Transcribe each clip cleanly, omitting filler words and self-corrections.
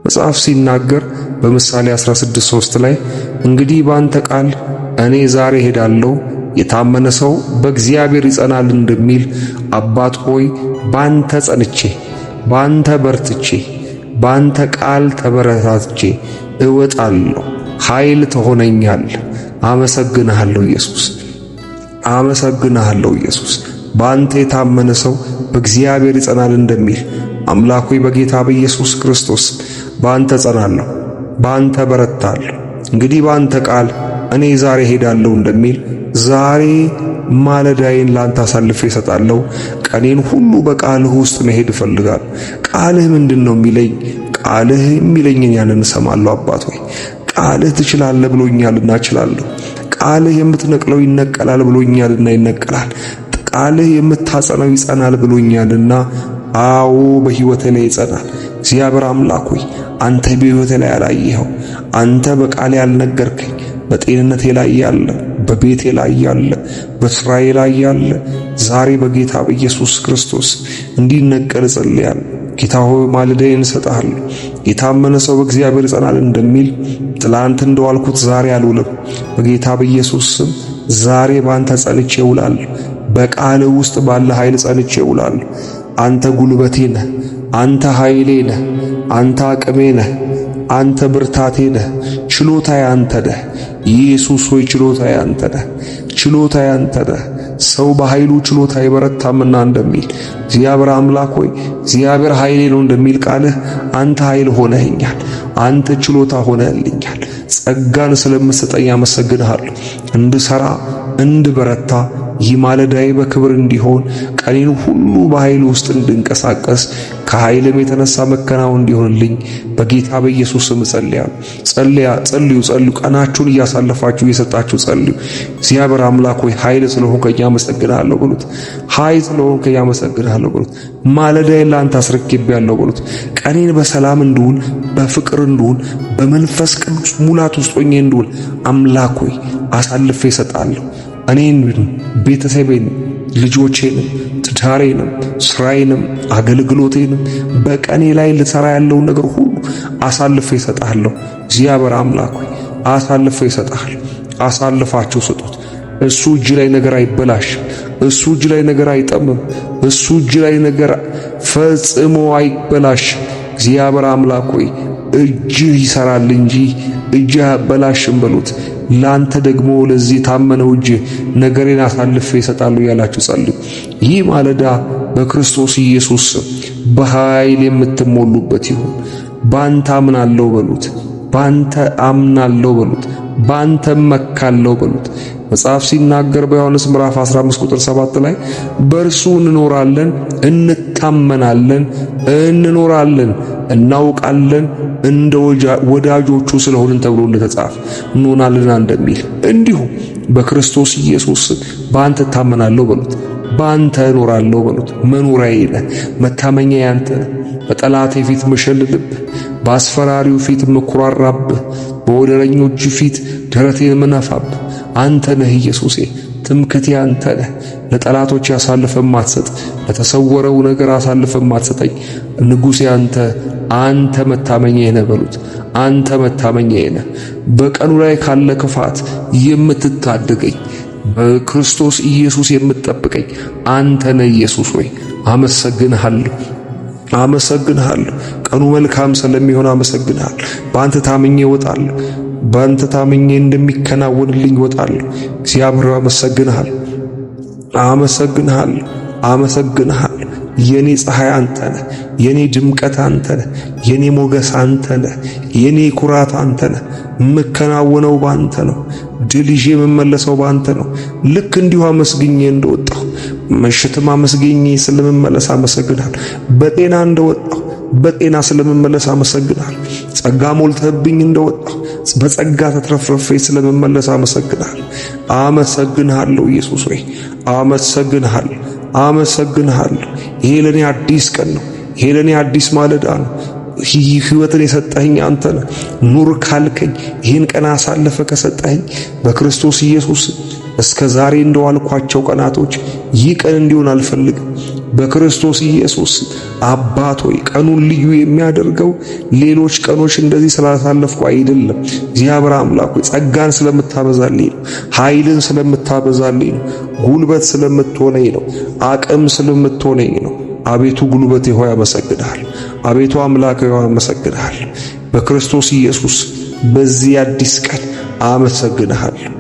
መጽሐፍ ሲናገር በምሳሌ 16:3 ላይ እንግዲህ ባንተ ቃል እኔ ዛሬ ሄዳለሁ የታመነ ሰው በእግዚአብሔር ይጸናል እንደሚል አባት ሆይ ባንተ ጸንቼ ባንተ በርትቼ ባንተ ቃል ተበረታትቼ እወጣለሁ። ኃይል ትሆነኛለህ። አመሰግንሃለሁ ኢየሱስ፣ አመሰግንሃለሁ ኢየሱስ። ባንተ የታመነ ሰው በእግዚአብሔር ይጸናል እንደሚል አምላክ ሆይ በጌታ በኢየሱስ ክርስቶስ ባንተ ጸናለሁ፣ ባንተ በረታለሁ። እንግዲህ ባንተ ቃል እኔ ዛሬ ሄዳለሁ እንደሚል ዛሬ ማለዳዬን ላንተ አሳልፌ እሰጣለሁ። ቀኔን ሁሉ በቃልህ ውስጥ መሄድ እፈልጋለሁ። ቃልህ ምንድነው የሚለኝ? ቃልህ የሚለኝን ያንን እሰማለሁ። አባት ሆይ ቃልህ ትችላለህ ብሎኛልና እችላለሁ። ቃልህ የምትነቅለው ይነቀላል ብሎኛልና ይነቀላል። ቃልህ የምታጸናው ይጸናል ብሎኛልና አዎ በሕይወቴ ላይ ይጸናል። እግዚአብሔር አምላክ ሆይ አንተ በሕይወቴ ላይ ያላየኸው፣ አንተ በቃል ያልነገርከኝ በጤንነቴ ላይ ያለ፣ በቤቴ ላይ ያለ፣ በስራዬ ላይ ያለ ዛሬ በጌታ በኢየሱስ ክርስቶስ እንዲነቀል ጸልያለሁ። ጌታ ሆይ ማለዳዬን እሰጥሃለሁ። የታመነ ሰው በእግዚአብሔር ይጸናል እንደሚል ትላንት እንደዋልኩት ዛሬ አልውልም። በጌታ በኢየሱስ ስም ዛሬ ባንተ ጸንቼ እውላለሁ። በቃል ውስጥ ባለ ኃይል ጸንቼ እውላለሁ። አንተ ጉልበቴ ነህ፣ አንተ ኃይሌ ነህ፣ አንተ አቅሜ ነህ፣ አንተ ብርታቴ ነህ። ችሎታዬ አንተ ነህ ኢየሱስ ሆይ፣ ችሎታዬ አንተ ነህ፣ ችሎታዬ አንተ ነህ። ሰው በኃይሉ ችሎታ ይበረታምና እንደሚል እግዚአብሔር አምላክ ሆይ እግዚአብሔር ኃይሌ ነው እንደሚል ቃልህ አንተ ኃይል ሆነኸኛል፣ አንተ ችሎታ ሆነህልኛል። ጸጋን ስለምትሰጠኝ አመሰግንሃለሁ። እንድሠራ እንድበረታ ይህ ማለዳዬ በክብር እንዲሆን ቀኔን ሁሉ በኃይል ውስጥ እንድንቀሳቀስ ከኃይልም የተነሳ መከናወን እንዲሆንልኝ በጌታ በኢየሱስ ስም ጸልዩ። ቀናችሁን እያሳለፋችሁ እየሰጣችሁ ጸልዩ። እግዚአብሔር አምላክ ሆይ ኃይል ስለሆንከኝ አመሰግንሃለሁ በሉት። ኃይል ስለሆንከኝ አመሰግንሃለሁ በሉት። ማለዳዬን ላንተ አስረክቤያለሁ በሉት። ቀኔን በሰላም እንድውል፣ በፍቅር እንድውል፣ በመንፈስ ቅዱስ ሙላት ውስጥ ሆኜ እንድውል አምላክ ሆይ አሳልፌ እሰጣለሁ። እኔን፣ ቤተሰቤን፣ ልጆቼንም፣ ትዳሬንም፣ ስራዬንም፣ አገልግሎቴንም በቀኔ ላይ ልሰራ ያለውን ነገር ሁሉ አሳልፌ እሰጣለሁ። እግዚአብሔር አምላክ ሆይ አሳልፌ እሰጣለሁ። አሳልፋችሁ ስጡት። እሱ እጅ ላይ ነገር አይበላሽም። እሱ እጅ ላይ ነገር አይጠምም። እሱ እጅ ላይ ነገር ፈጽሞ አይበላሽም። እግዚአብሔር አምላክ ሆይ እጅህ ይሰራል እንጂ እጅህ አይበላሽም በሉት። ላንተ ደግሞ ለዚህ ታመነው እጅ ነገሬን አሳልፌ እሰጣለሁ ያላችሁ ጸልዩ። ይህ ማለዳ በክርስቶስ ኢየሱስ በኃይል የምትሞሉበት ይሁን። ባንተ አምናለሁ በሉት። ባንተ አምናለሁ በሉት። ባንተ መካለሁ በሉት። መጽሐፍ ሲናገር በዮሐንስ ምዕራፍ 15 ቁጥር 7 ላይ በእርሱ እንኖራለን፣ እንታመናለን፣ እንኖራለን፣ እናውቃለን እንደ ወዳጆቹ ስለሆንን ተብሎ እንደተጻፈ እንሆናለን እንደሚል እንዲሁ በክርስቶስ ኢየሱስ ባንተ ታመናለሁ በሉት። ባንተ እኖራለሁ በሉት። መኖሪያዬ ነህ፣ መታመኛዬ አንተ ነህ። በጠላቴ ፊት ምሸልልብህ፣ በአስፈራሪው ፊት ምኩራራብህ፣ በወደረኞች ፊት ደረቴን ምነፋብህ አንተ ነህ ኢየሱሴ። ትምክቴ አንተ ነህ። ለጠላቶች አሳልፈ ማትሰጥ፣ ለተሰወረው ነገር አሳልፈ ማትሰጠኝ ንጉሴ አንተ መታመኛዬ ነህ በሉት። አንተ መታመኛዬ ነህ። በቀኑ ላይ ካለ ክፋት የምትታደገኝ በክርስቶስ ኢየሱስ የምትጠብቀኝ አንተ ነህ ኢየሱስ ሆይ አመሰግንሃለሁ። ቀኑ መልካም ስለሚሆን አመሰግንሃለሁ። በአንተ ታምኜ እወጣለሁ። በአንተ ታምኜ እንደሚከናወንልኝ እወጣለሁ። እግዚአብሔር አመሰግንሃለሁ። የኔ ፀሐይ አንተ ነህ። የኔ ድምቀት አንተ ነህ። የኔ ሞገስ አንተ ነህ። የኔ ኩራት አንተ ነህ። የምከናወነው ባንተ ነው። ድል ይዤ የምመለሰው ባንተ ነው። ልክ እንዲሁ አመስግኜ እንደወጣሁ ምሽትም አመስግኜ ስለምመለስ አመሰግናለሁ። በጤና እንደወጣሁ በጤና ስለምመለስ አመሰግናለሁ። ጸጋ ሞልተህብኝ እንደወጣሁ በጸጋ ተትረፍርፌ ስለምመለስ አመሰግንሃለሁ ኢየሱስ ሆይ አመሰግንሃለሁ። ይሄ ለኔ አዲስ ቀን ነው። ይሄ ለኔ አዲስ ማለዳ ነው። ሕይወትን የሰጠኸኝ አንተ ነህ። ኑር ካልከኝ ይህን ቀን አሳልፈ ከሰጠኸኝ በክርስቶስ ኢየሱስ እስከ ዛሬ እንደዋልኳቸው ቀናቶች ይህ ቀን እንዲሆን አልፈልግም። በክርስቶስ ኢየሱስ አባት ሆይ ቀኑን ልዩ የሚያደርገው ሌሎች ቀኖች እንደዚህ ስላሳለፍኩ አይደለም። እግዚአብሔር አምላክ ሆይ ጸጋን ስለምታበዛልኝ ነው። ኃይልን ስለምታበዛልኝ ነው። ጉልበት ስለምትሆነኝ ነው። አቅም ስለምትሆነኝ ነው። አቤቱ ጉልበቴ ሆይ አመሰግንሃለሁ። አቤቱ አምላኬ ሆይ አመሰግንሃለሁ። በክርስቶስ ኢየሱስ በዚህ አዲስ ቀን አመሰግንሃለሁ።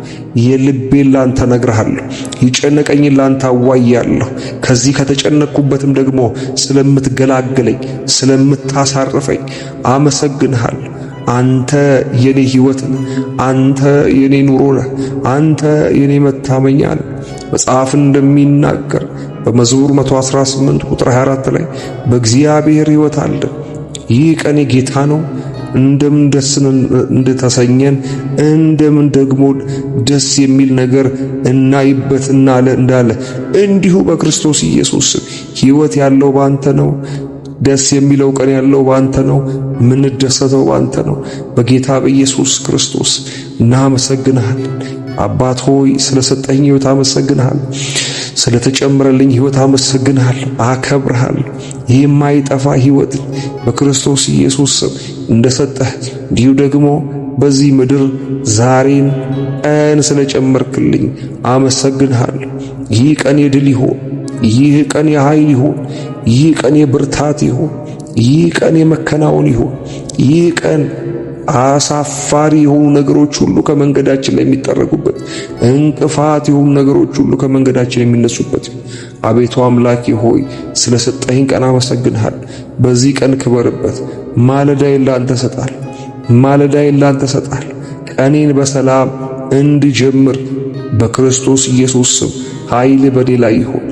የልቤን ላንተ ነግርሃለሁ። የጨነቀኝን ላንተ አዋያለሁ። ከዚህ ከተጨነቅኩበትም ደግሞ ስለምትገላግለኝ ስለምታሳርፈኝ አመሰግንሃለሁ። አንተ የኔ ሕይወት ነህ። አንተ የኔ ኑሮ ነህ። አንተ የኔ መታመኛ ነህ። መጽሐፍ እንደሚናገር በመዝሙር 118 ቁጥር 24 ላይ በእግዚአብሔር ሕይወት አለ። ይህ ቀን የጌታ ነው። እንደምን ደስ እንደተሰኘን እንደምን ደግሞ ደስ የሚል ነገር እናይበትና እንዳለ እንዲሁ በክርስቶስ ኢየሱስ ሕይወት ያለው ባንተ ነው። ደስ የሚለው ቀን ያለው ባንተ ነው። ምንደሰተው ባንተ ነው። በጌታ በኢየሱስ ክርስቶስ እናመሰግንሃለን። አባት ሆይ ስለሰጠኝ ሕይወት አመሰግንሃለሁ። ስለተጨመረልኝ ሕይወት አመሰግንሃለሁ። አከብርሃለሁ። የማይጠፋ ሕይወት በክርስቶስ ኢየሱስ ስም እንደሰጠህ እንዲሁ ደግሞ በዚህ ምድር ዛሬን ቀን ስለጨመርክልኝ አመሰግንሃለሁ። ይህ ቀን የድል ይሁን። ይህ ቀን የኃይል ይሁን። ይህ ቀን የብርታት ይሁን። ይህ ቀን የመከናወን ይሁን። ይህ ቀን አሳፋሪ የሆኑ ነገሮች ሁሉ ከመንገዳችን ላይ የሚጠረጉበት፣ እንቅፋት የሆኑ ነገሮች ሁሉ ከመንገዳችን የሚነሱበት። አቤቱ አምላኬ ሆይ ስለሰጠኸኝ ቀን አመሰግንሃለሁ። በዚህ ቀን ክበርበት። ማለዳዬን ላንተ እሰጣለሁ። ማለዳዬን ላንተ እሰጣለሁ። ቀኔን በሰላም እንድጀምር በክርስቶስ ኢየሱስ ስም ኃይል በኔ ላይ ይሁን።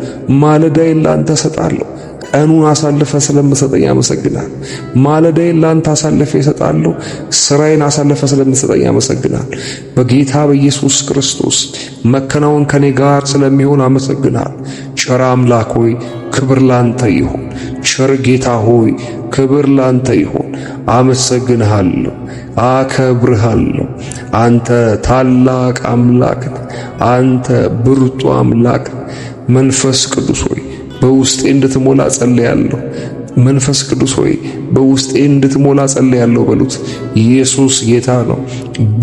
ማለዳዬን ላንተ እሰጣለሁ። ቀኑን አሳልፈ ስለምሰጠኝ አመሰግናለሁ። ማለዳዬን ላንተ አሳልፈ እሰጣለሁ። ስራዬን አሳልፈ ስለምሰጠኝ አመሰግናለሁ። በጌታ በኢየሱስ ክርስቶስ መከናወን ከኔ ጋር ስለሚሆን አመሰግናለሁ። ቸር አምላክ ሆይ ክብር ላንተ ይሁን። ቸር ጌታ ሆይ ክብር ላንተ ይሁን። አመሰግንሃለሁ፣ አከብርሃለሁ። አንተ ታላቅ አምላክ ነህ። አንተ ብርቱ አምላክ ነህ። መንፈስ ቅዱስ ሆይ በውስጤ እንድትሞላ ጸልያለሁ። መንፈስ ቅዱስ ሆይ በውስጤ እንድትሞላ ጸልያለሁ በሉት። ኢየሱስ ጌታ ነው።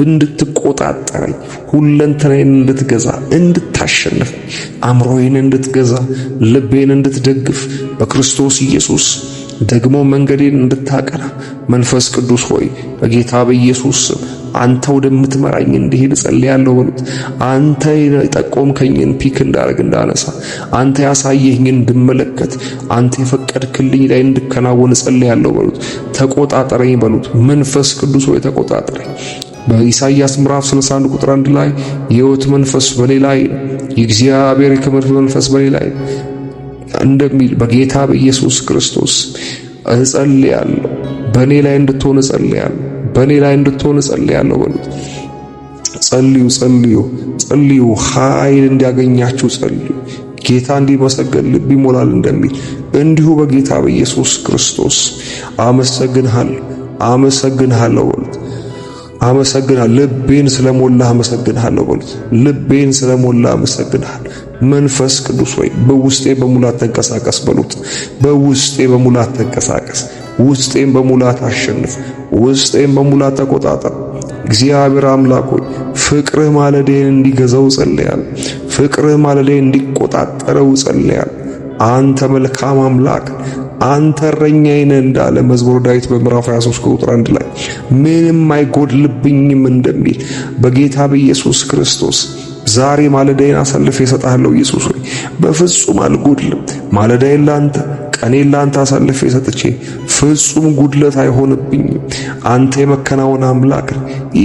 እንድትቆጣጠረኝ፣ ሁለንተናዬን እንድትገዛ፣ እንድታሸንፍ፣ አእምሮዬን እንድትገዛ፣ ልቤን እንድትደግፍ በክርስቶስ ኢየሱስ ደግሞ መንገዴን እንድታቀና መንፈስ ቅዱስ ሆይ በጌታ በኢየሱስ አንተ ወደምትመራኝ እንድሄድ ጸልያለሁ በሉት። አንተ የጠቆምከኝን ፒክ እንዳነሳ፣ አንተ ያሳየኝን እንድመለከት፣ አንተ የፈቀድክልኝ ላይ እንድከናወን ጸልያለሁ በሉት። ተቆጣጠረኝ በሉት። መንፈስ ቅዱስ ሆይ ተቆጣጠረኝ። በኢሳይያስ ምዕራፍ 61 ቁጥር 1 ላይ የሕይወት መንፈስ በኔ ላይ ነው፣ የእግዚአብሔር የክብር መንፈስ በኔ ላይ ነው እንደሚል በጌታ በኢየሱስ ክርስቶስ እጸልያለሁ። በኔ ላይ እንድትሆን እጸልያለሁ። በኔ ላይ እንድትሆን እጸልያለሁ በሉት። ጸልዩ፣ ጸልዩ፣ ጸልዩ። ኃይል እንዲያገኛችሁ ጸልዩ። ጌታ እንዲመሰገን ልብ ይሞላል እንደሚል እንዲሁ በጌታ በኢየሱስ ክርስቶስ አመሰግንሃለሁ፣ አመሰግንሃለሁ በሉት። አመሰግንሃለሁ። ልቤን ስለሞላ አመሰግንሃለሁ በሉት። ልቤን ስለሞላ አመሰግንሃለሁ። መንፈስ ቅዱስ ሆይ በውስጤ በሙላት ተንቀሳቀስ በሉት። በውስጤ በሙላት ተንቀሳቀስ። ውስጤን በሙላት አሸንፍ። ውስጤን በሙላት ተቆጣጠር። እግዚአብሔር አምላክ ሆይ ፍቅርህ ማለዴን እንዲገዛው ጸልያለሁ። ፍቅርህ ማለዴን እንዲቆጣጠረው ጸልያለሁ። አንተ መልካም አምላክ፣ አንተ እረኛዬ ነህ እንዳለ መዝሙረ ዳዊት በምዕራፍ 23 ቁጥር 1 ላይ ምንም አይጎድልብኝም እንደሚል በጌታ በኢየሱስ ክርስቶስ ዛሬ ማለዳዬን አሳልፌ እሰጥሃለሁ። ኢየሱስ ሆይ በፍጹም አልጎድልም። ማለዳዬን ላንተ፣ ቀኔን ላንተ አሳልፌ ሰጥቼ ፍጹም ጉድለት አይሆንብኝም። አንተ የመከናወን አምላክ፣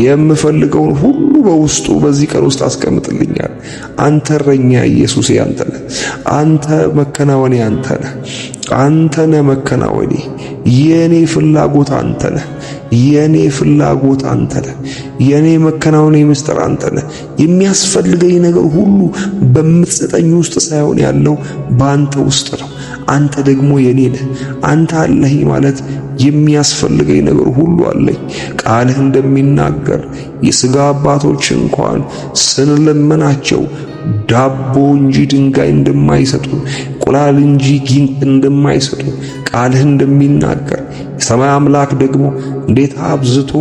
የምፈልገውን ሁሉ በውስጡ በዚህ ቀን ውስጥ አስቀምጥልኛል። አንተ እረኛ ኢየሱስ ያንተ ነህ። አንተ መከናወኔ አንተ ነህ። አንተ ነህ መከናወኔ። የኔ ፍላጎት አንተ ነህ። የኔ ፍላጎት አንተ ነህ። የኔ መከናወኔ ምስጢር አንተ ነህ። የሚያስፈልገኝ ነገር ሁሉ በምትሰጠኝ ውስጥ ሳይሆን ያለው በአንተ ውስጥ ነው። አንተ ደግሞ የኔ ነህ። አንተ አለህ ማለት የሚያስፈልገኝ ነገር ሁሉ አለኝ። ቃልህ እንደሚናገር የሥጋ አባቶች እንኳን ስንለመናቸው ዳቦ እንጂ ድንጋይ እንደማይሰጡ፣ እንቁላል እንጂ ጊንጥ እንደማይሰጡ ቃልህ እንደሚናገር የሰማይ አምላክ ደግሞ እንዴት አብዝቶ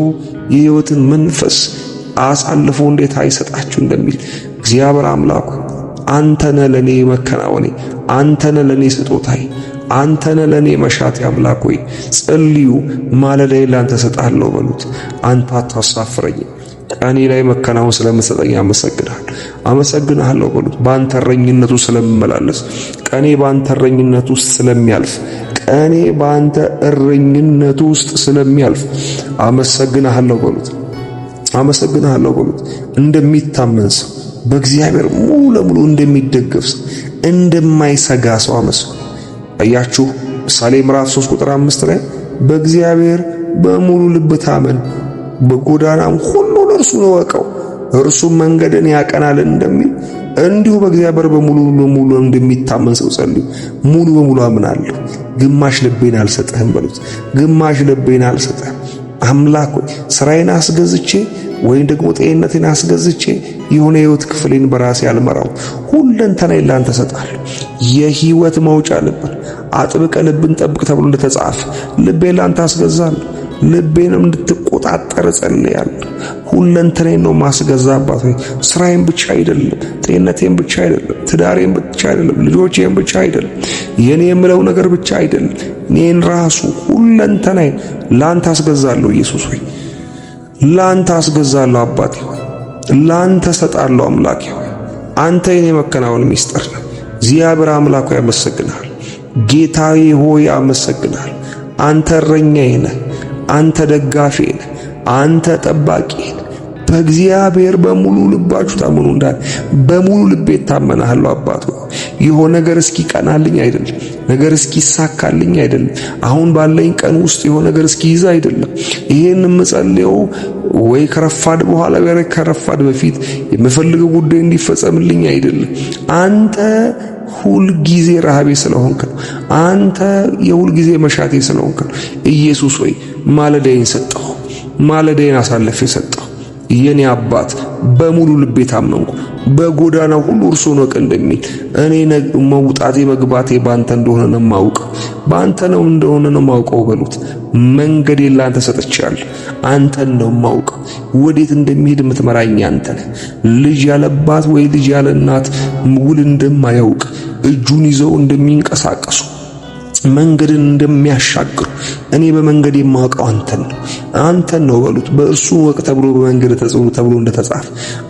የሕይወትን መንፈስ አሳልፎ እንዴት አይሰጣችሁ እንደሚል እግዚአብሔር አምላኩ አንተ ነህ ለኔ መከናወኔ፣ አንተ ነህ ለኔ ስጦታዬ፣ አንተ ነህ ለኔ መሻቴ። አምላክ ሆይ ጸልዩ፣ ማለዳዬ ላንተ ሰጣለሁ በሉት። አንተ አታሳፍረኝም። ቀኔ ላይ መከናወን ስለምትሰጠኝ አመሰግናለሁ በሉት። በአንተ እረኝነቱ ስለምመላለስ፣ ቀኔ በአንተ እረኝነት ውስጥ ስለሚያልፍ፣ ቀኔ በአንተ እረኝነት ውስጥ ስለሚያልፍ አመሰግናለሁ በሉት። እንደሚታመን ሰው በእግዚአብሔር ሙሉ ለሙሉ እንደሚደገፍ ሰው እንደማይሰጋ ሰው አመስግኑ። አያችሁ ምሳሌ ምዕራፍ 3 ቁጥር 5 ላይ በእግዚአብሔር በሙሉ ልብ ታመን፣ በጎዳናም ሁሉ እርሱን እወቀው፣ እርሱም መንገድን ያቀናል እንደሚል እንዲሁ በእግዚአብሔር በሙሉ ለሙሉ እንደሚታመን ሰው ጸልዩ። ሙሉ በሙሉ አምናለሁ፣ ግማሽ ልቤን አልሰጠህም በሉት። ግማሽ ልቤን አልሰጠህም። አምላክ ሆይ ስራዬን አስገዝቼ ወይም ደግሞ ጤንነቴን አስገዝቼ የሆነ የሕይወት ክፍሌን በራሴ አልመራው። ሁለንተናዬን ላንተ ሰጣለሁ። የሕይወት መውጫ ልብን አጥብቀ ልብን ጠብቅ ተብሎ እንደተጻፈ ልቤን ላንተ አስገዛለሁ። ልቤንም እንድትቆጣጠር ጸልያለሁ። ሁለንተናዬን ነው ማስገዛ። አባት ሆይ ስራዬን ብቻ አይደለም፣ ጤንነቴን ብቻ አይደለም፣ ትዳሬን ብቻ አይደለም፣ ልጆቼን ብቻ አይደለም፣ የኔ የምለው ነገር ብቻ አይደለም፣ እኔን ራሱ ሁለንተናዬን ላንተ አስገዛለሁ። ኢየሱስ ሆይ ላንተ አስገዛለሁ። አባቴ ሆይ ላንተ ሰጣለሁ። አምላኬ ሆይ አንተ የኔ መከናወን ምስጢር ነው። እግዚአብሔር አምላክ ሆይ አመሰግናለሁ። ጌታዬ ሆይ አመሰግናለሁ። አንተ እረኛዬ ነህ። አንተ ደጋፊዬ ነህ። አንተ ጠባቂዬ ነህ። በእግዚአብሔር በሙሉ ልባችሁ ታመኑ እንዳለ በሙሉ ልቤ እታመናለሁ። አባት ሆይ የሆነ ነገር እስኪቀናልኝ አይደለም፣ ነገር እስኪሳካልኝ አይደለም፣ አሁን ባለኝ ቀን ውስጥ የሆነ ነገር እስኪይዝ አይደለም። ይሄን የምጸልየው ወይ ከረፋድ በኋላ ወይ ከረፋድ በፊት የምፈልገው ጉዳይ እንዲፈጸምልኝ አይደለም። አንተ ሁል ጊዜ ረሃቤ ስለሆንክ ነው። አንተ የሁል ጊዜ መሻቴ ስለሆንክ ነው። ኢየሱስ ሆይ ማለዳዬን ሰጠሁ፣ ማለዳዬን አሳልፌ ሰጠሁ። የኔ አባት በሙሉ ልቤ ታመንኩ፣ በጎዳናው ሁሉ እርሱን እወቅ እንደሚል እኔ መውጣቴ መግባቴ ባንተ እንደሆነ ነው የማውቀው፣ ባንተ ነው እንደሆነ ነው የማውቀው በሉት። መንገዴን ላንተ ሰጥቻለሁ። አንተን ነው የማውቀው። ወዴት እንደሚሄድ የምትመራኝ አንተ ነህ። ልጅ ያለባት ወይ ልጅ ያለ እናት ውል እንደማያውቅ እጁን ይዘው እንደሚንቀሳቀሱ መንገድን እንደሚያሻግሩ እኔ በመንገድ የማውቀው አንተን ነው በሉት። በእርሱ ወቅ ተብሎ በመንገድ ተብሎ እንደተጻፈ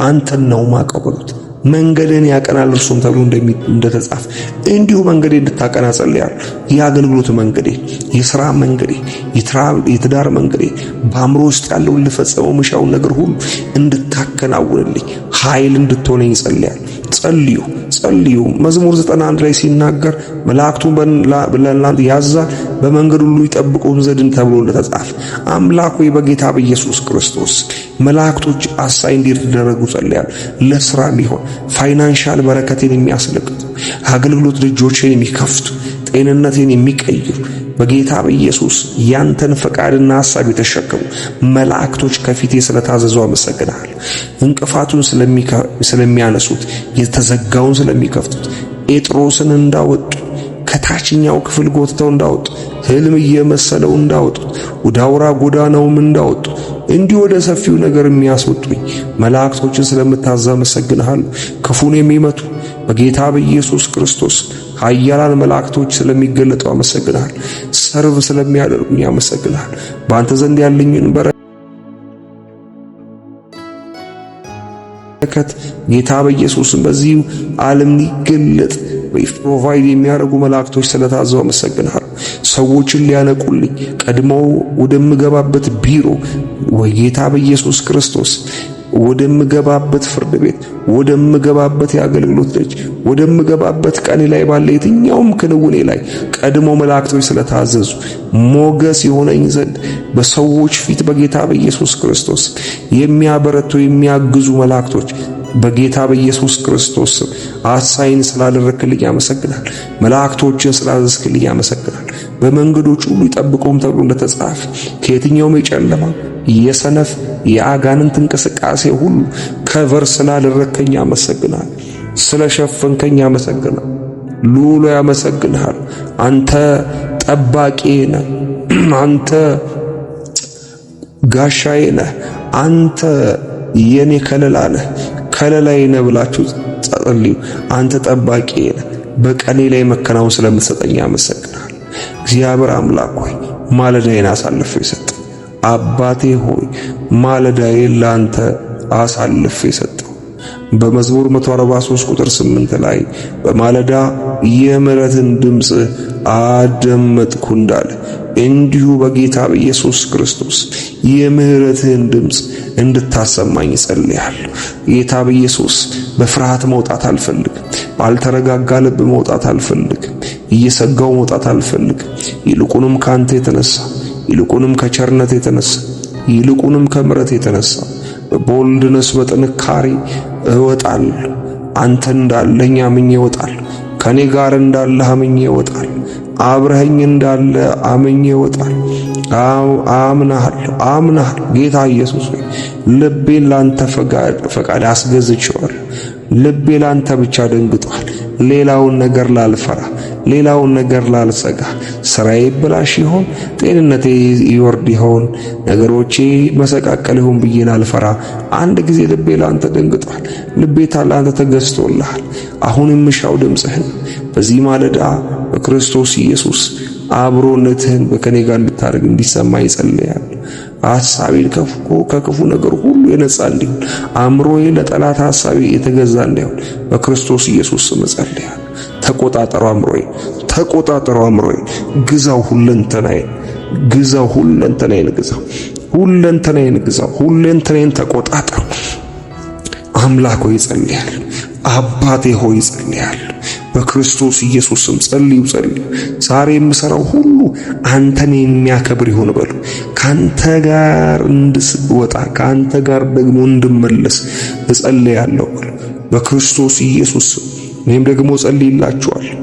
አንተን ነው ማውቀው በሉት። መንገድን ያቀናል እርሱም ተብሎ እንደተጻፈ እንዲሁ መንገዴ እንድታቀና ጸልያለሁ። የአገልግሎት መንገዴ፣ የሥራ መንገዴ፣ የትዳር መንገዴ፣ በአእምሮ ውስጥ ያለውን ልፈጸመው ምሻውን ነገር ሁሉ እንድታከናውንልኝ ኃይል እንድትሆነኝ ጸልያለሁ። ጸልዩ። መዝሙር 91 ላይ ሲናገር መላእክቱን ለእናንተ ያዛል በመንገድ ሁሉ ይጠብቁን ዘንድ ተብሎ እንደተጻፈ አምላክ ሆይ በጌታ በኢየሱስ ክርስቶስ መላእክቶች አሳይ እንዲደረጉ ጸልያለሁ። ለሥራ ሊሆን ፋይናንሻል በረከቴን የሚያስለቅቁ አገልግሎት ልጆቼን የሚከፍቱ ጤንነቴን የሚቀይሩ በጌታ በኢየሱስ ያንተን ፈቃድና ሐሳብ የተሸከሙ መላእክቶች ከፊቴ ስለታዘዙ አመሰግናለሁ። እንቅፋቱን ስለሚያነሱት፣ የተዘጋውን ስለሚከፍቱት፣ ጴጥሮስን እንዳወጡ ከታችኛው ክፍል ጎትተው እንዳወጡ፣ ሕልም እየመሰለው እንዳወጡት፣ ወደ አውራ ጎዳናውም እንዳወጡ እንዲህ ወደ ሰፊው ነገር የሚያስወጡኝ መላእክቶችን ስለምታዘዝ አመሰግናለሁ። ክፉን የሚመቱ በጌታ በኢየሱስ ክርስቶስ ኃያላን መላእክቶች ስለሚገለጡ አመሰግናለሁ። ሰርቭ ስለሚያደርጉኝ አመሰግናለሁ። በአንተ ዘንድ ያለኝን በረከት ጌታ በኢየሱስ በዚህ ዓለም ሊገለጥ ፕሮቫይድ የሚያደርጉ መላእክቶች ስለታዘዙ አመሰግናለሁ። ሰዎችን ሊያነቁልኝ ቀድመው ወደምገባበት ቢሮ ወይ ጌታ በኢየሱስ ክርስቶስ ወደምገባበት ፍርድ ቤት፣ ወደምገባበት የአገልግሎት ደጅ፣ ወደምገባበት ቀኔ ላይ ባለ የትኛውም ክንውኔ ላይ ቀድሞ መላእክቶች ስለታዘዙ ሞገስ የሆነኝ ዘንድ በሰዎች ፊት በጌታ በኢየሱስ ክርስቶስ የሚያበረቱ የሚያግዙ መላእክቶች በጌታ በኢየሱስ ክርስቶስ ስም አሳይን ስላደረክልኝ ያመሰግናል። መላእክቶችን ስላዘዝክልኝ ያመሰግናል። በመንገዶች ሁሉ ይጠብቁም ተብሎ እንደተጻፈ ከየትኛውም የጨለማ የሰነፍ የአጋንንት እንቅስቃሴ ሁሉ ከቨር ስላደረከኝ ያመሰግናል። ስለሸፈንከኝ ያመሰግናል። ሉሉ ያመሰግናል። አንተ ጠባቂ ነህ። አንተ ጋሻዬ ነህ። አንተ የኔ ከለላ ነህ። ከለላዬ ነህ ብላችሁ ጸልዩ። አንተ ጠባቂ ነህ። በቀኔ ላይ መከናወን ስለምትሰጠኝ ያመሰግናል። እግዚአብሔር አምላክ ሆይ ማለዳዬን አሳልፌ ሰጠ። አባቴ ሆይ ማለዳዬን ላንተ አሳልፌ ሰጠው። በመዝሙር 143 ቁጥር 8 ላይ በማለዳ የምሕረትን ድምፅ አደመጥኩ እንዳለ እንዲሁ በጌታ በኢየሱስ ክርስቶስ የምሕረትን ድምፅ እንድታሰማኝ ጸልያለሁ። ጌታ በኢየሱስ በፍርሃት መውጣት አልፈልግም። ባልተረጋጋ ልብ መውጣት አልፈልግም። እየሰጋው መውጣት አልፈልግም። ይልቁንም ካንተ የተነሳ ይልቁንም ከቸርነት የተነሳ ይልቁንም ከምሕረት የተነሳ በቦልድነስ በጥንካሬ እወጣለሁ። አንተ እንዳለኝ አምኜ እወጣለሁ። ከኔ ጋር እንዳለህ አምኜ እወጣለሁ። አብረኸኝ እንዳለ አምኜ እወጣለሁ። አምናለሁ። ጌታ ኢየሱስ ሆይ ልቤን ላንተ ፈቃድ አስገዝቼዋለሁ። ልቤ ላንተ ብቻ ደንግጧል። ሌላውን ነገር ላልፈራ፣ ሌላውን ነገር ላልሰጋ፣ ስራዬ ይበላሽ ይሆን፣ ጤንነቴ ይወርድ ይሆን፣ ነገሮቼ መሰቃቀል ይሆን ብዬ ላልፈራ፣ አንድ ጊዜ ልቤ ላንተ ደንግጧል። ልቤ ላንተ ተገዝቶልሃል። አሁን የምሻው ድምፅህን በዚህ ማለዳ በክርስቶስ ኢየሱስ አብሮነትህን በከኔ ጋር እንድታደርግ እንዲሰማኝ ጸልያለሁ። ሐሳቤን ከክፉ ነገር ሁሉ የነጻ እንዲሆን፣ አእምሮዬ ለጠላት ሐሳቤ የተገዛ እንዲሆን በክርስቶስ ኢየሱስ ስም ጸልያለሁ። ተቆጣጠረው አእምሮዬን፣ ግዛው ሁለንተናዬን፣ ሁለንተናዬን ተቆጣጠረው። አምላክ ሆይ ጸልያለሁ። አባቴ ሆይ ጸልያለሁ። በክርስቶስ ኢየሱስ ስም ጸልዩ። ዛሬ የምሰራው ሁሉ አንተን የሚያከብር ይሁን በሉ። ካንተ ጋር እንድወጣ ካንተ ጋር ደግሞ እንድመለስ እጸልያለሁ በክርስቶስ ኢየሱስ ስም። እኔም ደግሞ ጸልይላችኋለሁ።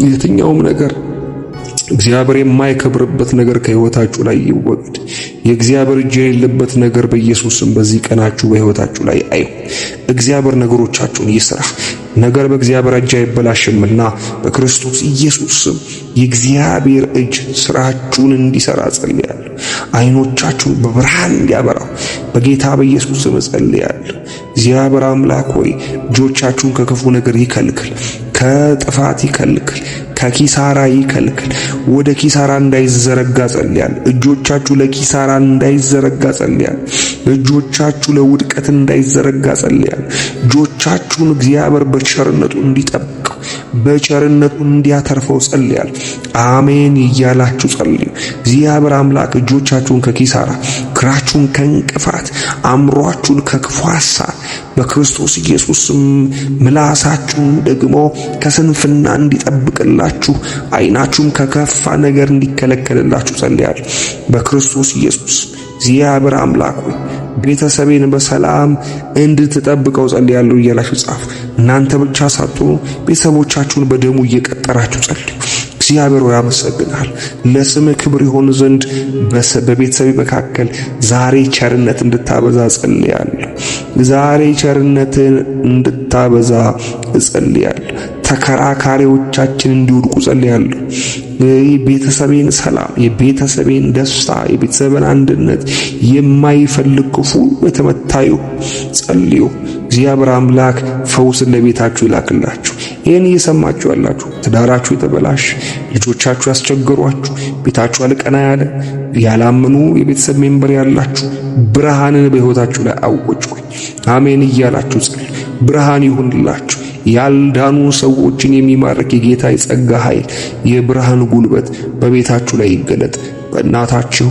የትኛውም ነገር እግዚአብሔር የማይከብርበት ነገር ከሕይወታችሁ ላይ ይወገድ። የእግዚአብሔር እጅ የሌለበት ነገር በኢየሱስ ስም በዚህ ቀናችሁ በሕይወታችሁ ላይ አይሁን። እግዚአብሔር ነገሮቻችሁን ይስራ። ነገር በእግዚአብሔር እጅ አይበላሽምና በክርስቶስ ኢየሱስ ስም የእግዚአብሔር እጅ ስራችሁን እንዲሰራ ጸልያለሁ። አይኖቻችሁን በብርሃን እንዲያበራው በጌታ በኢየሱስ ስም ጸልያለሁ። እግዚአብሔር አምላክ ሆይ እጆቻችሁን ከክፉ ነገር ይከልክል፣ ከጥፋት ይከልክል፣ ከኪሳራ ይከልክል። ወደ ኪሳራ እንዳይዘረጋ ጸልያለሁ። እጆቻችሁ ለኪሳራ እንዳይዘረጋ ጸልያለሁ። እጆቻችሁ ለውድቀት እንዳይዘረጋ ጸልያለሁ። እጆቻችሁን እግዚአብሔር በቸርነቱ እንዲጠብቀው በቸርነቱ እንዲያተርፈው ጸልያለሁ። አሜን እያላችሁ ጸልዩ። እግዚአብሔር አምላክ እጆቻችሁን ከኪሳራ፣ እግራችሁን ከእንቅፋት፣ አእምሮአችሁን ከክፉ ሐሳብ በክርስቶስ ኢየሱስ ምላሳችሁን ደግሞ ከስንፍና እንዲጠብቅላችሁ፣ ዓይናችሁም ከከፋ ነገር እንዲከለከልላችሁ ጸልያለሁ በክርስቶስ ኢየሱስ። እግዚአብሔር አምላክ ሆይ ቤተሰቤን በሰላም እንድትጠብቀው ጸልያለሁ እያላችሁ ጻፉ። እናንተ ብቻ ሳትሆኑ ቤተሰቦቻችሁን በደሙ እየቀጠራችሁ ጸልዩ። እግዚአብሔር ሆይ አመሰግናለሁ። ለስምህ ክብር ይሆን ዘንድ በቤተሰቤ መካከል ዛሬ ቸርነት እንድታበዛ ጸልያለሁ። ዛሬ ቸርነትን እንድታበዛ እጸልያለሁ። ተከራካሪዎቻችን እንዲወድቁ ጸልያለሁ። የቤተሰቤን ሰላም፣ የቤተሰቤን ደስታ፣ የቤተሰቤን አንድነት የማይፈልግ ክፉ የተመታ ይሁን ጸልዩ። እግዚአብሔር አምላክ ፈውስን ለቤታችሁ ይላክላችሁ። ይህን እየሰማችሁ ያላችሁ ትዳራችሁ የተበላሽ፣ ልጆቻችሁ ያስቸገሯችሁ፣ ቤታችሁ አልቀና ያለ ያላመኑ የቤተሰብ ሜምበር ያላችሁ ብርሃንን በሕይወታችሁ ላይ አውጁ። አሜን እያላችሁ ጸልዩ። ብርሃን ይሁንላችሁ። ያልዳኑ ሰዎችን የሚማርክ የጌታ የጸጋ ኃይል፣ የብርሃን ጉልበት በቤታችሁ ላይ ይገለጥ። በእናታችሁ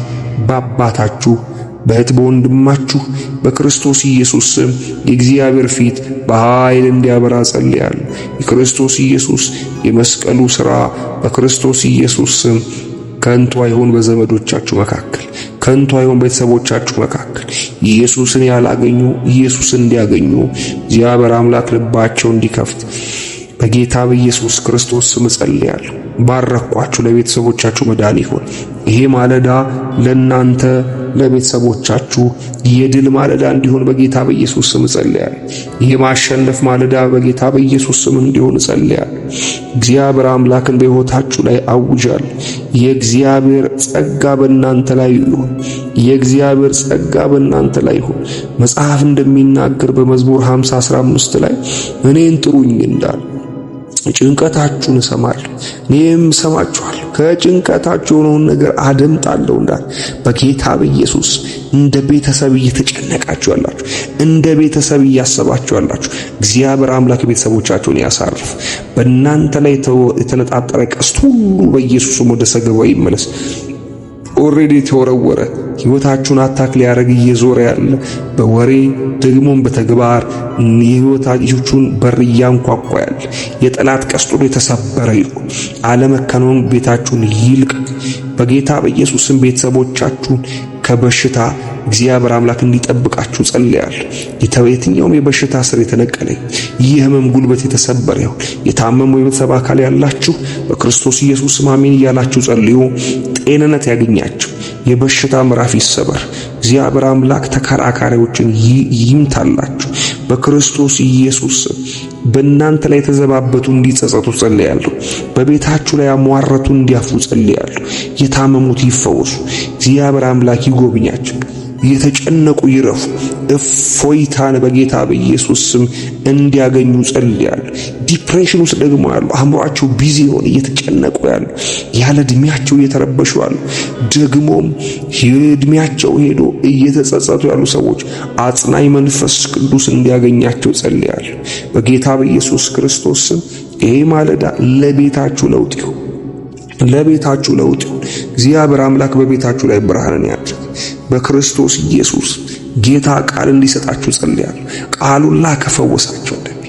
በአባታችሁ በእህት በወንድማችሁ በክርስቶስ ኢየሱስ ስም የእግዚአብሔር ፊት በኃይል እንዲያበራ ጸልያለሁ። የክርስቶስ ኢየሱስ የመስቀሉ ሥራ በክርስቶስ ኢየሱስ ስም ከንቱ አይሁን በዘመዶቻችሁ መካከል። ከንቱ አይሆን ቤተሰቦቻችሁ መካከል ኢየሱስን ያላገኙ ኢየሱስን እንዲያገኙ እግዚአብሔር አምላክ ልባቸው እንዲከፍት በጌታ በኢየሱስ ክርስቶስ ስም ጸልያለሁ። ባረኳችሁ። ለቤተሰቦቻችሁ መዳን ይሁን። ይሄ ማለዳ ለናንተ ለቤተሰቦቻችሁ የድል ማለዳ እንዲሆን በጌታ በኢየሱስ ስም ጸልያለሁ። ይሄ ማሸነፍ ማለዳ በጌታ በኢየሱስ ስም እንዲሆን ጸልያለሁ። እግዚአብሔር አምላክን በሕይወታችሁ ላይ አውጃለሁ። የእግዚአብሔር ጸጋ በእናንተ ላይ ይሁን። የእግዚአብሔር ጸጋ በእናንተ ላይ ይሁን። መጽሐፍ እንደሚናገር በመዝሙር 50:15 ላይ እኔን ጥሩኝ እንዳለ ጭንቀታችሁን እሰማለሁ እኔም እሰማችኋለሁ፣ ከጭንቀታችሁ የሆነውን ነገር አደምጣለሁ እንዳለ በጌታ በኢየሱስ እንደ ቤተሰብ እየተጨነቃችሁ ያላችሁ፣ እንደ ቤተሰብ እያሰባችሁ ያላችሁ እግዚአብሔር አምላክ ቤተሰቦቻችሁን ያሳርፍ። በእናንተ ላይ የተነጣጠረ ቀስት ሁሉ በኢየሱስም ወደ ሰገባው ይመለስ። ኦሬዲ ተወረወረ። ሕይወታችሁን አታክ ሊያደርግ እየዞረ ያለ በወሬ ደግሞም በተግባር የሕይወታችሁን በር እያንኳኳ ያለ የጠላት ቀስቱ የተሰበረ ይሁን። አለመከናወን ቤታችሁን ይልቀቅ። በጌታ በኢየሱስም ቤተሰቦቻችሁን ከበሽታ እግዚአብሔር አምላክ እንዲጠብቃችሁ ጸልያለሁ። የትኛውም የበሽታ ስር የተነቀለ ይህ ሕመም ጉልበት የተሰበረ ይሁን። የታመሙ የቤተሰብ አካል ያላችሁ በክርስቶስ ኢየሱስ አሜን እያላችሁ ጸልዩ። ጤንነት ያገኛችሁ። የበሽታ ምዕራፍ ይሰበር። እግዚአብሔር አምላክ ተከራካሪዎችን ይምታላችሁ። በክርስቶስ ኢየሱስ በእናንተ ላይ የተዘባበቱ እንዲጸጸቱ ጸልያለሁ። በቤታችሁ ላይ ያሟረቱ እንዲያፍሩ ጸልያለሁ። የታመሙት ይፈወሱ። እግዚአብሔር አምላክ ይጎብኛቸው። የተጨነቁ ይረፉ። እፎይታን በጌታ በኢየሱስ ስም እንዲያገኙ ጸልያለሁ። ዲፕሬሽን ውስጥ ደግሞ ያሉ አእምሯቸው ቢዚ ሆነ እየተጨነቁ ያሉ፣ ያለ እድሜያቸው እየተረበሹ ያሉ፣ ደግሞም እድሜያቸው ሄዶ እየተጸጸቱ ያሉ ሰዎች አጽናኝ መንፈስ ቅዱስ እንዲያገኛቸው ጸልያለሁ። በጌታ በኢየሱስ ክርስቶስ ስም ይሄ ማለዳ ለቤታችሁ ለውጥ ይሁን። ለቤታችሁ ለውጥ ይሁን። እግዚአብሔር አምላክ በቤታችሁ ላይ ብርሃንን ያድርግ። በክርስቶስ ኢየሱስ ጌታ ቃል እንዲሰጣችሁ ጸልያለሁ። ቃሉን ላከፈወሳችሁ እንደሚል